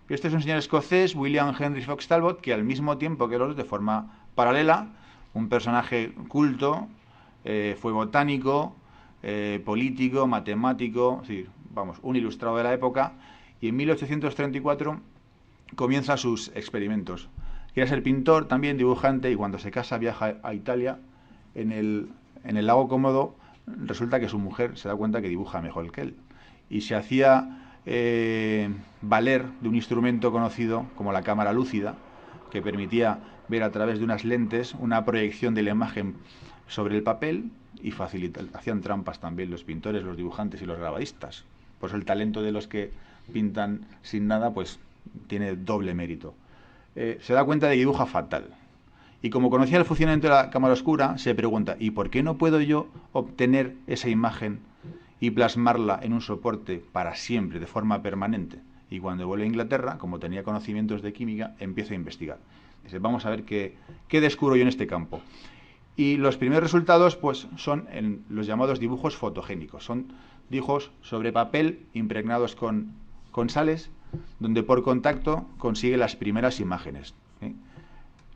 Este es un señor escocés, William Henry Fox Talbot, que al mismo tiempo que los dos, de forma paralela, un personaje culto, fue botánico, político, matemático, es decir, vamos, un ilustrado de la época, y en 1834 comienza sus experimentos. Quería ser pintor, también dibujante, y cuando se casa viaja a Italia. En el lago Cómodo resulta que su mujer se da cuenta que dibuja mejor que él, y se hacía valer de un instrumento conocido como la cámara lúcida, que permitía ver a través de unas lentes una proyección de la imagen sobre el papel, y hacían trampas también los pintores, los dibujantes y los grabadistas. Por eso el talento de los que pintan sin nada pues tiene doble mérito. Se da cuenta de que dibuja fatal, y como conocía el funcionamiento de la cámara oscura, se pregunta: ¿y por qué no puedo yo obtener esa imagen y plasmarla en un soporte para siempre, de forma permanente. Y cuando vuelve a Inglaterra, como tenía conocimientos de química, empieza a investigar. Dice, vamos a ver qué descubro yo en este campo. Y los primeros resultados pues, son en los llamados dibujos fotogénicos. Son dibujos sobre papel impregnados con sales, donde por contacto consigue las primeras imágenes.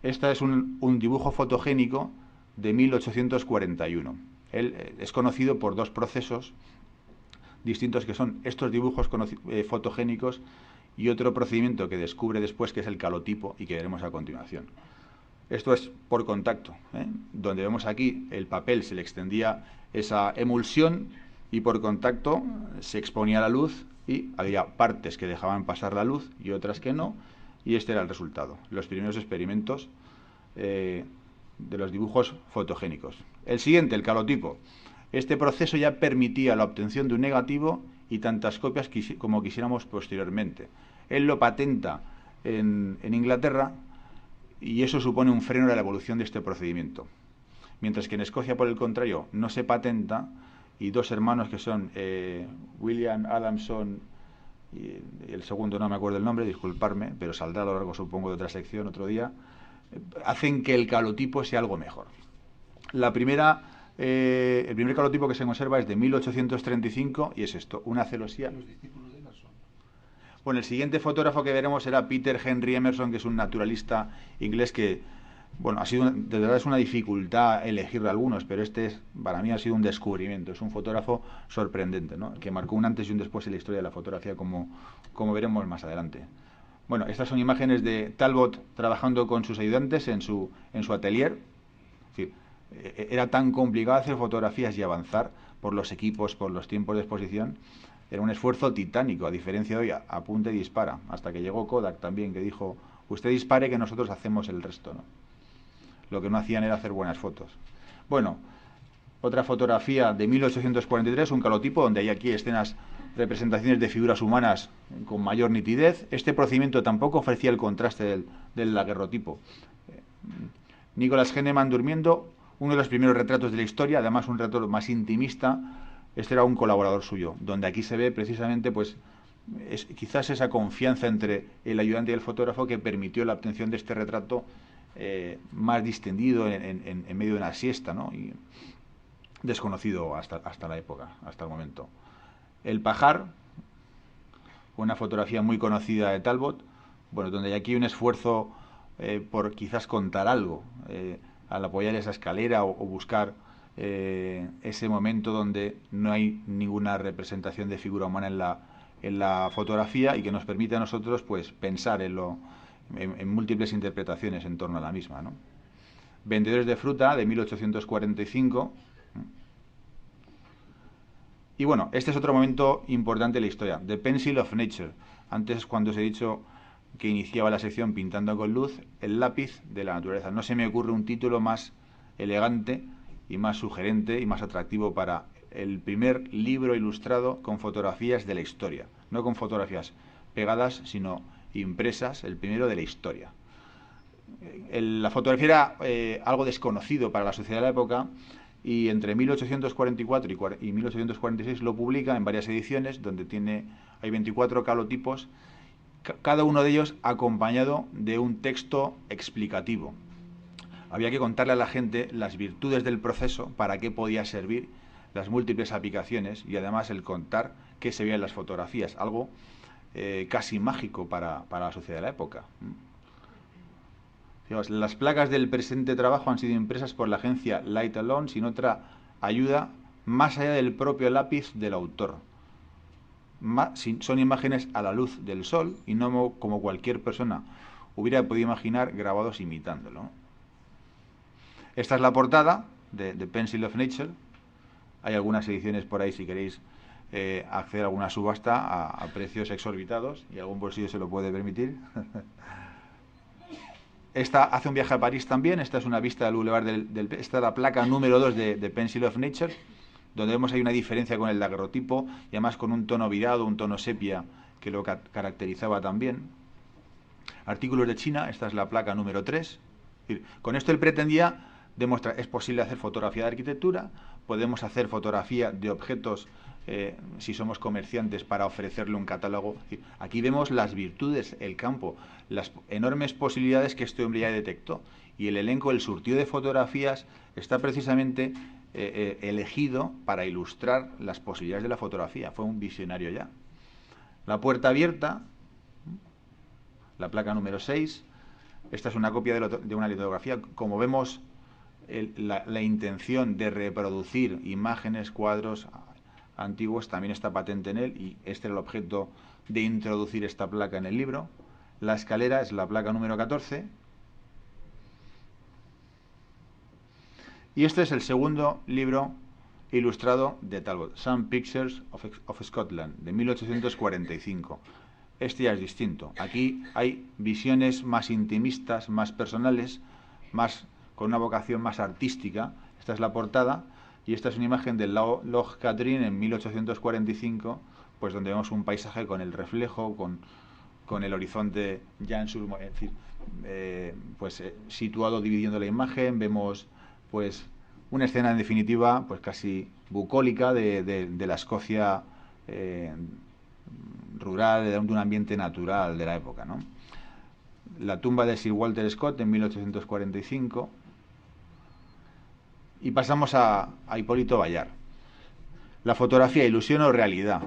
Este es un dibujo fotogénico de 1841. Él es conocido por dos procesos distintos, que son estos dibujos fotogénicos y otro procedimiento que descubre después, que es el calotipo, y que veremos a continuación. Esto es por contacto, donde vemos aquí el papel se le extendía esa emulsión y por contacto se exponía a la luz y había partes que dejaban pasar la luz y otras que no, y este era el resultado, los primeros experimentos de los dibujos fotogénicos. El siguiente, el calotipo. Este proceso ya permitía la obtención de un negativo y tantas copias como quisiéramos posteriormente. Él lo patenta en Inglaterra, y eso supone un freno a la evolución de este procedimiento. Mientras que en Escocia, por el contrario, no se patenta, y dos hermanos que son William Adamson y el segundo no me acuerdo el nombre, disculparme, pero saldrá a lo largo, supongo, de otra sección otro día, hacen que el calotipo sea algo mejor. El primer calotipo que se conserva es de 1835 y es esto, una celosía. Bueno, el siguiente fotógrafo que veremos será Peter Henry Emerson, que es un naturalista inglés que, bueno, de verdad es una dificultad elegir algunos, pero para mí ha sido un descubrimiento. Es un fotógrafo sorprendente, ¿no? Que marcó un antes y un después en la historia de la fotografía, como veremos más adelante. Bueno, estas son imágenes de Talbot trabajando con sus ayudantes en su atelier. Es decir, era tan complicado hacer fotografías y avanzar por los equipos, por los tiempos de exposición. Era un esfuerzo titánico, a diferencia de hoy, apunta y dispara, hasta que llegó Kodak también, que dijo, usted dispare que nosotros hacemos el resto, ¿no? Lo que no hacían era hacer buenas fotos. Bueno, otra fotografía de 1843, un calotipo, donde hay aquí representaciones de figuras humanas con mayor nitidez. Este procedimiento tampoco ofrecía el contraste del daguerrotipo. Nicholas Henneman durmiendo, uno de los primeros retratos de la historia, además un retrato más intimista. Este era un colaborador suyo, donde aquí se ve precisamente pues quizás esa confianza entre el ayudante y el fotógrafo que permitió la obtención de este retrato más distendido en medio de una siesta, ¿no? Y desconocido hasta la época, hasta el momento. El pajar, una fotografía muy conocida de Talbot, bueno, donde hay aquí un esfuerzo por quizás contar algo, al apoyar esa escalera o buscar ese momento donde no hay ninguna representación de figura humana en la fotografía, y que nos permite a nosotros pues pensar en múltiples interpretaciones en torno a la misma, ¿no? Vendedores de fruta, de 1845. Y bueno, este es otro momento importante de la historia, The Pencil of Nature. Antes, cuando os he dicho que iniciaba la sección pintando con luz, el lápiz de la naturaleza. No se me ocurre un título más elegante y más sugerente y más atractivo para el primer libro ilustrado con fotografías de la historia. No con fotografías pegadas, sino impresas, el primero de la historia. La fotografía era algo desconocido para la sociedad de la época, y entre 1844 y 1846 lo publica en varias ediciones, donde hay 24 calotipos, cada uno de ellos acompañado de un texto explicativo. Había que contarle a la gente las virtudes del proceso, para qué podía servir, las múltiples aplicaciones, y además el contar qué se veía en las fotografías, algo casi mágico para la sociedad de la época. Las placas del presente trabajo han sido impresas por la agencia Light Alone sin otra ayuda más allá del propio lápiz del autor. Son imágenes a la luz del sol y no como cualquier persona hubiera podido imaginar, grabados imitándolo. Esta es la portada de The Pencil of Nature. Hay algunas ediciones por ahí si queréis acceder a alguna subasta a precios exorbitados, y algún bolsillo se lo puede permitir. Esta hace un viaje a París también. Esta es una vista del Boulevard esta es la placa número 2 de Pencil of Nature, donde vemos ahí una diferencia con el daguerrotipo, y además con un tono virado, un tono sepia, que lo caracterizaba también. Artículos de China, esta es la placa número 3. Con esto él pretendía demostrar, es posible hacer fotografía de arquitectura, podemos hacer fotografía de objetos si somos comerciantes para ofrecerle un catálogo. Aquí vemos las virtudes, el campo, las enormes posibilidades que este hombre ya detectó. Y el elenco, el surtido de fotografías, está precisamente elegido para ilustrar las posibilidades de la fotografía. Fue un visionario ya. La puerta abierta, la placa número 6. Esta es una copia de una litografía. Como vemos, la intención de reproducir imágenes, cuadros antiguos también está patente en él, y este era el objeto de introducir esta placa en el libro. La escalera es la placa número 14. Y este es el segundo libro ilustrado de Talbot, Some Pictures of Scotland, de 1845. Este ya es distinto. Aquí hay visiones más intimistas, más personales, con una vocación más artística. Esta es la portada, y esta es una imagen del Loch Katrine en 1845, pues donde vemos un paisaje con el reflejo, con el horizonte ya en su, es decir, situado, dividiendo la imagen. Vemos pues una escena, en definitiva, pues casi bucólica de la Escocia rural, de un ambiente natural de la época, ¿no? La tumba de Sir Walter Scott en 1845. Y pasamos a Hipólito Bayard. La fotografía, ilusión o realidad.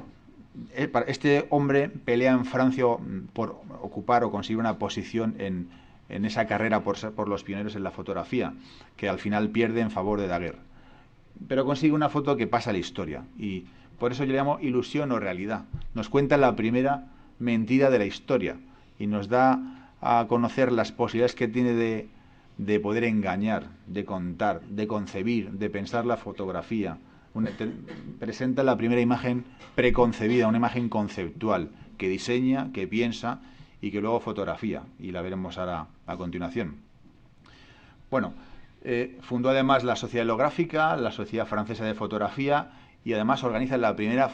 Este hombre pelea en Francia por ocupar o conseguir una posición en esa carrera por los pioneros en la fotografía, que al final pierde en favor de Daguerre. Pero consigue una foto que pasa a la historia, y por eso yo le llamo ilusión o realidad. Nos cuenta la primera mentira de la historia y nos da a conocer las posibilidades que tiene de poder engañar, de contar, de concebir, de pensar la fotografía. Presenta la primera imagen preconcebida, una imagen conceptual, que diseña, que piensa y que luego fotografía, y la veremos ahora a continuación. Bueno, fundó además la Sociedad Helográfica, la Sociedad Francesa de Fotografía, y además organiza la primera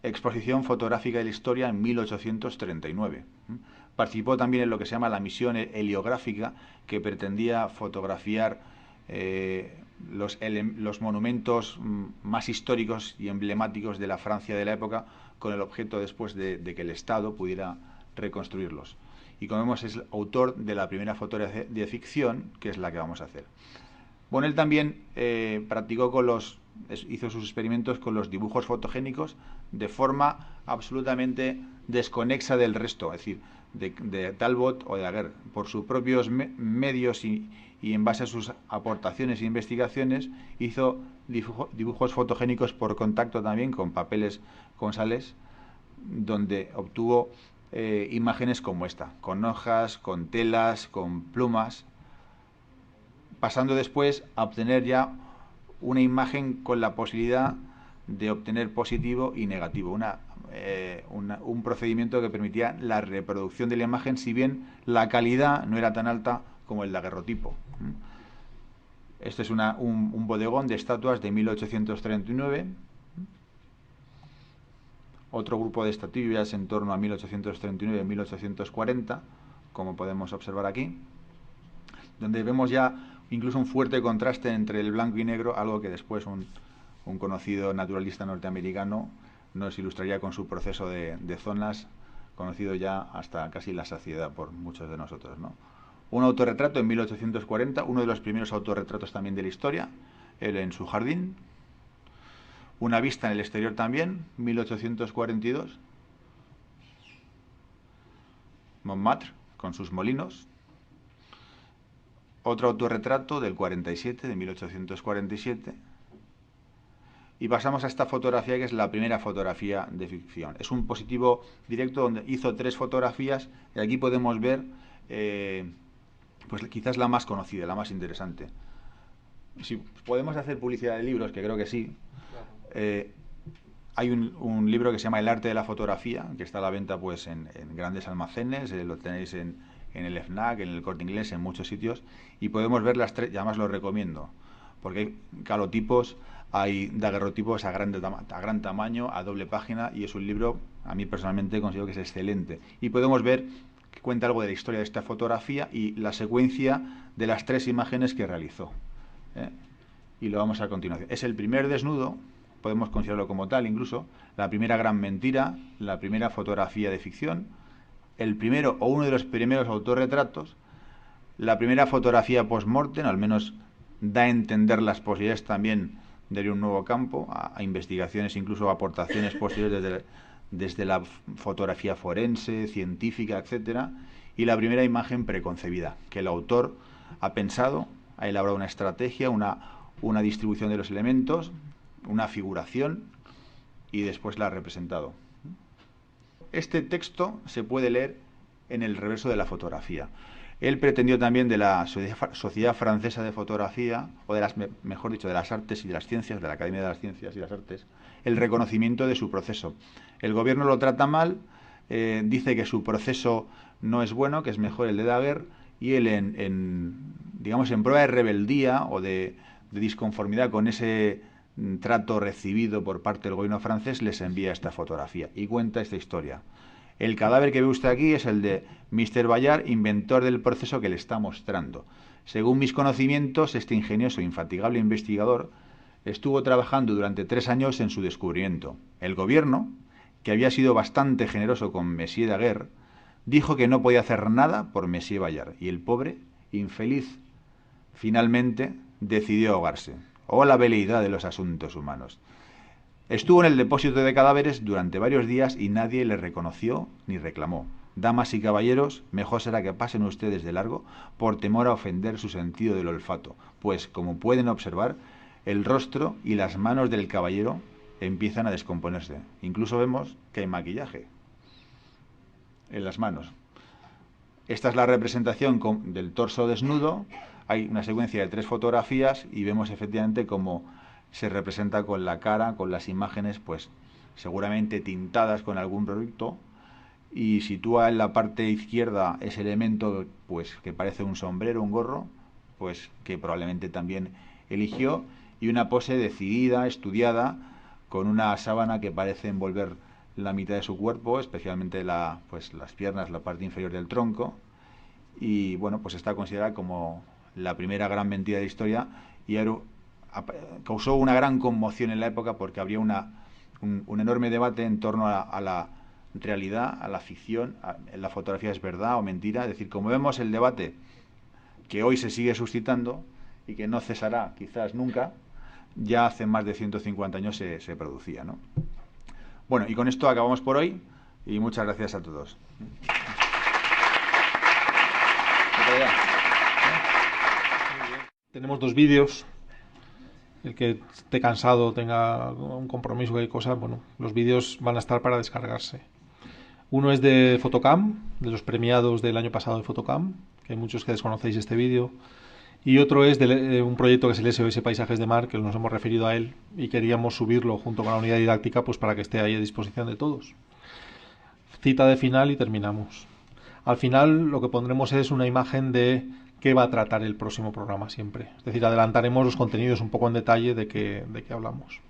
exposición fotográfica de la historia en 1839. Participó también en lo que se llama la misión heliográfica, que pretendía fotografiar los monumentos más históricos y emblemáticos de la Francia de la época, con el objeto después de que el Estado pudiera reconstruirlos. Y como vemos, es el autor de la primera fotografía de ficción, que es la que vamos a hacer. Bueno, él también hizo sus experimentos con los dibujos fotogénicos de forma absolutamente desconexa del resto, es decir, de Talbot o de Daguerre. Por sus propios medios y en base a sus aportaciones e investigaciones, hizo dibujos fotogénicos por contacto también con papeles, con sales, donde obtuvo imágenes como esta, con hojas, con telas, con plumas, pasando después a obtener ya una imagen con la posibilidad de obtener positivo y negativo, un procedimiento que permitía la reproducción de la imagen, si bien la calidad no era tan alta como el daguerrotipo. Este es un bodegón de estatuas de 1839. Otro grupo de estatuillas en torno a 1839 y 1840, como podemos observar aquí, donde vemos ya incluso un fuerte contraste entre el blanco y negro, algo que después un conocido naturalista norteamericano nos ilustraría con su proceso de zonas, conocido ya hasta casi la saciedad por muchos de nosotros, ¿no? Un autorretrato en 1840, uno de los primeros autorretratos también de la historia, él en su jardín. Una vista en el exterior también, 1842. Montmartre, con sus molinos. Otro autorretrato del 47, de 1847. Y pasamos a esta fotografía, que es la primera fotografía de ficción. Es un positivo directo donde hizo 3 fotografías, y aquí podemos ver pues quizás la más conocida, la más interesante. Si podemos hacer publicidad de libros, que creo que sí. Hay un libro que se llama El arte de la fotografía, que está a la venta pues en grandes almacenes, lo tenéis en el FNAC, en el Corte Inglés, en muchos sitios, y podemos ver las 3, y además lo recomiendo, porque hay calotipos, hay daguerrotipos a gran tamaño, a doble página, y es un libro, a mí personalmente considero que es excelente, y podemos ver que cuenta algo de la historia de esta fotografía y la secuencia de las 3 imágenes que realizó. y lo vamos a continuación. Es el primer desnudo, podemos considerarlo como tal incluso, la primera gran mentira, la primera fotografía de ficción, el primero o uno de los primeros autorretratos, la primera fotografía post-mortem, al menos da a entender las posibilidades también de un nuevo campo, a investigaciones, incluso aportaciones posteriores desde la fotografía forense, científica, etcétera, y la primera imagen preconcebida, que el autor ha pensado, ha elaborado una estrategia, una distribución de los elementos, una figuración, y después la ha representado. Este texto se puede leer en el reverso de la fotografía. Él pretendió también de la Sociedad Francesa de Fotografía, o de las, mejor dicho, de las Artes y de las Ciencias, de la Academia de las Ciencias y las Artes, el reconocimiento de su proceso. El gobierno lo trata mal, dice que su proceso no es bueno, que es mejor el de Daguerre, y él digamos, en prueba de rebeldía o de disconformidad con ese trato recibido por parte del gobierno francés, les envía esta fotografía y cuenta esta historia. El cadáver que ve usted aquí es el de Mr. Bayard, inventor del proceso que le está mostrando. Según mis conocimientos, este ingenioso e infatigable investigador estuvo trabajando durante 3 años en su descubrimiento. El gobierno, que había sido bastante generoso con Monsieur Daguerre, dijo que no podía hacer nada por Monsieur Bayard, y el pobre, infeliz, finalmente decidió ahogarse. Oh, la veleidad de los asuntos humanos. Estuvo en el depósito de cadáveres durante varios días y nadie le reconoció ni reclamó. Damas y caballeros, mejor será que pasen ustedes de largo por temor a ofender su sentido del olfato, pues, como pueden observar, el rostro y las manos del caballero empiezan a descomponerse. Incluso vemos que hay maquillaje en las manos. Esta es la representación del torso desnudo. Hay una secuencia de 3 fotografías y vemos efectivamente cómo se representa con la cara, con las imágenes, pues seguramente tintadas con algún producto, y sitúa en la parte izquierda ese elemento, pues que parece un sombrero, un gorro, pues que probablemente también eligió, y una pose decidida, estudiada, con una sábana que parece envolver la mitad de su cuerpo, especialmente pues las piernas, la parte inferior del tronco, y bueno, pues está considerada como la primera gran mentira de la historia, y causó una gran conmoción en la época porque habría un enorme debate en torno a la realidad, a la ficción, la fotografía es verdad o mentira. Es decir, como vemos, el debate que hoy se sigue suscitando y que no cesará quizás nunca, ya hace más de 150 años se producía, ¿no? Bueno, y con esto acabamos por hoy y muchas gracias a todos. Tenemos 2 vídeos. El que esté cansado, tenga un compromiso, que hay cosas, bueno, los vídeos van a estar para descargarse. Uno es de Fotocam, de los premiados del año pasado de Fotocam, que hay muchos que desconocéis este vídeo. Y otro es de un proyecto que es el SOS Paisajes de Mar, que nos hemos referido a él y queríamos subirlo junto con la unidad didáctica, pues para que esté ahí a disposición de todos. Cita de final y terminamos. Al final lo que pondremos es una imagen de qué va a tratar el próximo programa siempre. Es decir, adelantaremos los contenidos un poco en detalle de qué hablamos.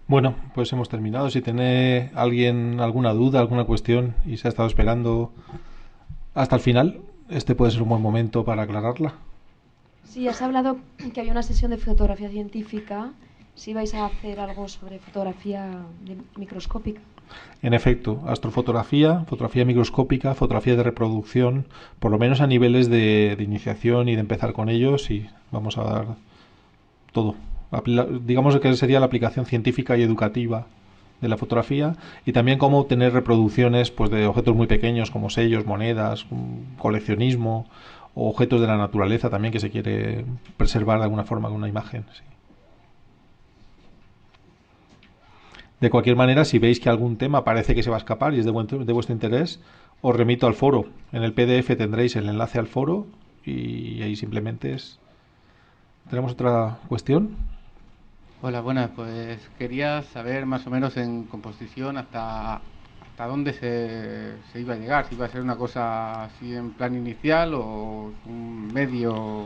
Bueno, pues hemos terminado. Si tiene alguien alguna duda, alguna cuestión y se ha estado esperando hasta el final, este puede ser un buen momento para aclararla. Sí, has hablado que había una sesión de fotografía científica. Si vais a hacer algo sobre fotografía microscópica. En efecto, astrofotografía, fotografía microscópica, fotografía de reproducción, por lo menos a niveles de iniciación y de empezar con ellos, y vamos a dar todo. Digamos que sería la aplicación científica y educativa de la fotografía, y también cómo obtener reproducciones pues, de objetos muy pequeños como sellos, monedas, coleccionismo, o objetos de la naturaleza también que se quiere preservar de alguna forma con una imagen. Sí. De cualquier manera, si veis que algún tema parece que se va a escapar y es de vuestro interés, os remito al foro. En el PDF tendréis el enlace al foro y ahí simplemente es... ¿Tenemos otra cuestión? Hola, buenas. Pues quería saber más o menos en composición hasta dónde se iba a llegar. Si iba a ser una cosa así en plan inicial o un medio...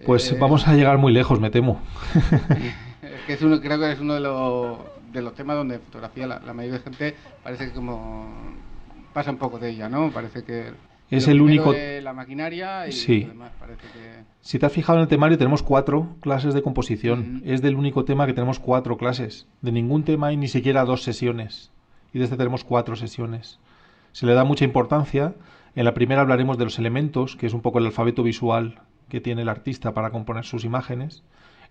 Pues vamos a llegar muy lejos, me temo. Es que creo que es uno de los temas donde fotografía la mayoría de gente parece que como pasa un poco de ella, ¿no? Parece que es el único... la maquinaria y sí. Además parece que... Si te has fijado en el temario tenemos 4 clases de composición. Es del único tema que tenemos 4 clases. De ningún tema hay ni siquiera 2 sesiones. Y de este tenemos 4 sesiones. Se le da mucha importancia. En la primera hablaremos de los elementos, que es un poco el alfabeto visual que tiene el artista para componer sus imágenes.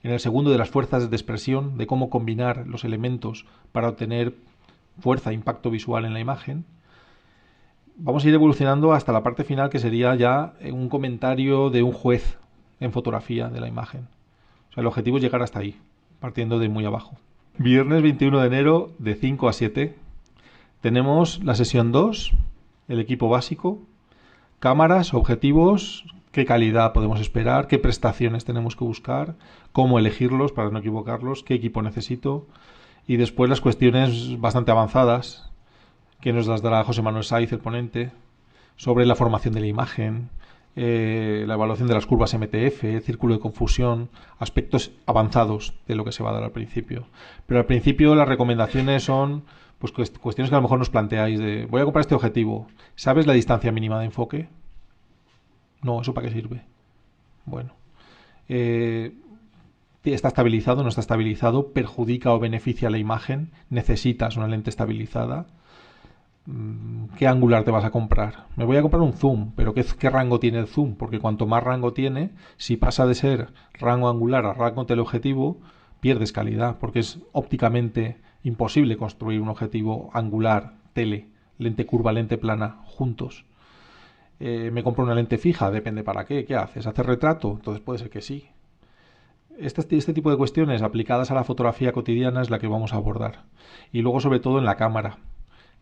En el segundo de las fuerzas de expresión, de cómo combinar los elementos para obtener fuerza e impacto visual en la imagen. Vamos a ir evolucionando hasta la parte final, que sería ya un comentario de un juez en fotografía de la imagen. O sea, el objetivo es llegar hasta ahí, partiendo de muy abajo. Viernes 21 de enero de 5 a 7 tenemos la sesión 2, el equipo básico, cámaras, objetivos, qué calidad podemos esperar, qué prestaciones tenemos que buscar, cómo elegirlos para no equivocarlos, qué equipo necesito, y después las cuestiones bastante avanzadas que nos las dará José Manuel Saiz, el ponente, sobre la formación de la imagen, la evaluación de las curvas MTF, círculo de confusión, aspectos avanzados de lo que se va a dar al principio. Pero al principio las recomendaciones son pues cuestiones que a lo mejor nos planteáis de voy a comprar este objetivo, ¿sabes la distancia mínima de enfoque? No, ¿eso para qué sirve? Bueno, ¿está estabilizado o no está estabilizado? ¿Perjudica o beneficia la imagen? ¿Necesitas una lente estabilizada? ¿Qué angular te vas a comprar? Me voy a comprar un zoom, pero ¿qué rango tiene el zoom? Porque cuanto más rango tiene, si pasa de ser rango angular a rango teleobjetivo, pierdes calidad, porque es ópticamente imposible construir un objetivo angular, tele, lente curva, lente plana, juntos. ¿Me compro una lente fija? Depende para qué. ¿Qué haces? ¿Hacer retrato? Entonces puede ser que sí. Este tipo de cuestiones aplicadas a la fotografía cotidiana es la que vamos a abordar. Y luego sobre todo en la cámara.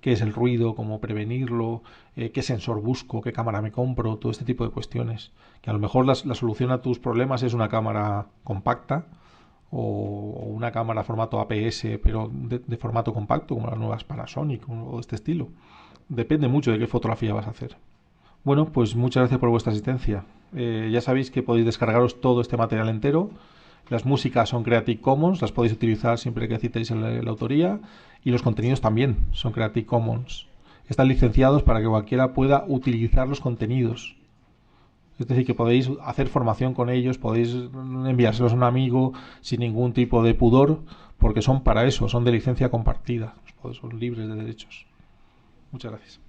¿Qué es el ruido? ¿Cómo prevenirlo? ¿Qué sensor busco? ¿Qué cámara me compro? Todo este tipo de cuestiones. Que a lo mejor la solución a tus problemas es una cámara compacta o una cámara formato APS, pero de formato compacto, como las nuevas Panasonic o de este estilo. Depende mucho de qué fotografía vas a hacer. Bueno, pues muchas gracias por vuestra asistencia. Ya sabéis que podéis descargaros todo este material entero. Las músicas son Creative Commons, las podéis utilizar siempre que citéis la autoría, y los contenidos también son Creative Commons. Están licenciados para que cualquiera pueda utilizar los contenidos. Es decir, que podéis hacer formación con ellos, podéis enviárselos a un amigo sin ningún tipo de pudor, porque son para eso, son de licencia compartida, son libres de derechos. Muchas gracias.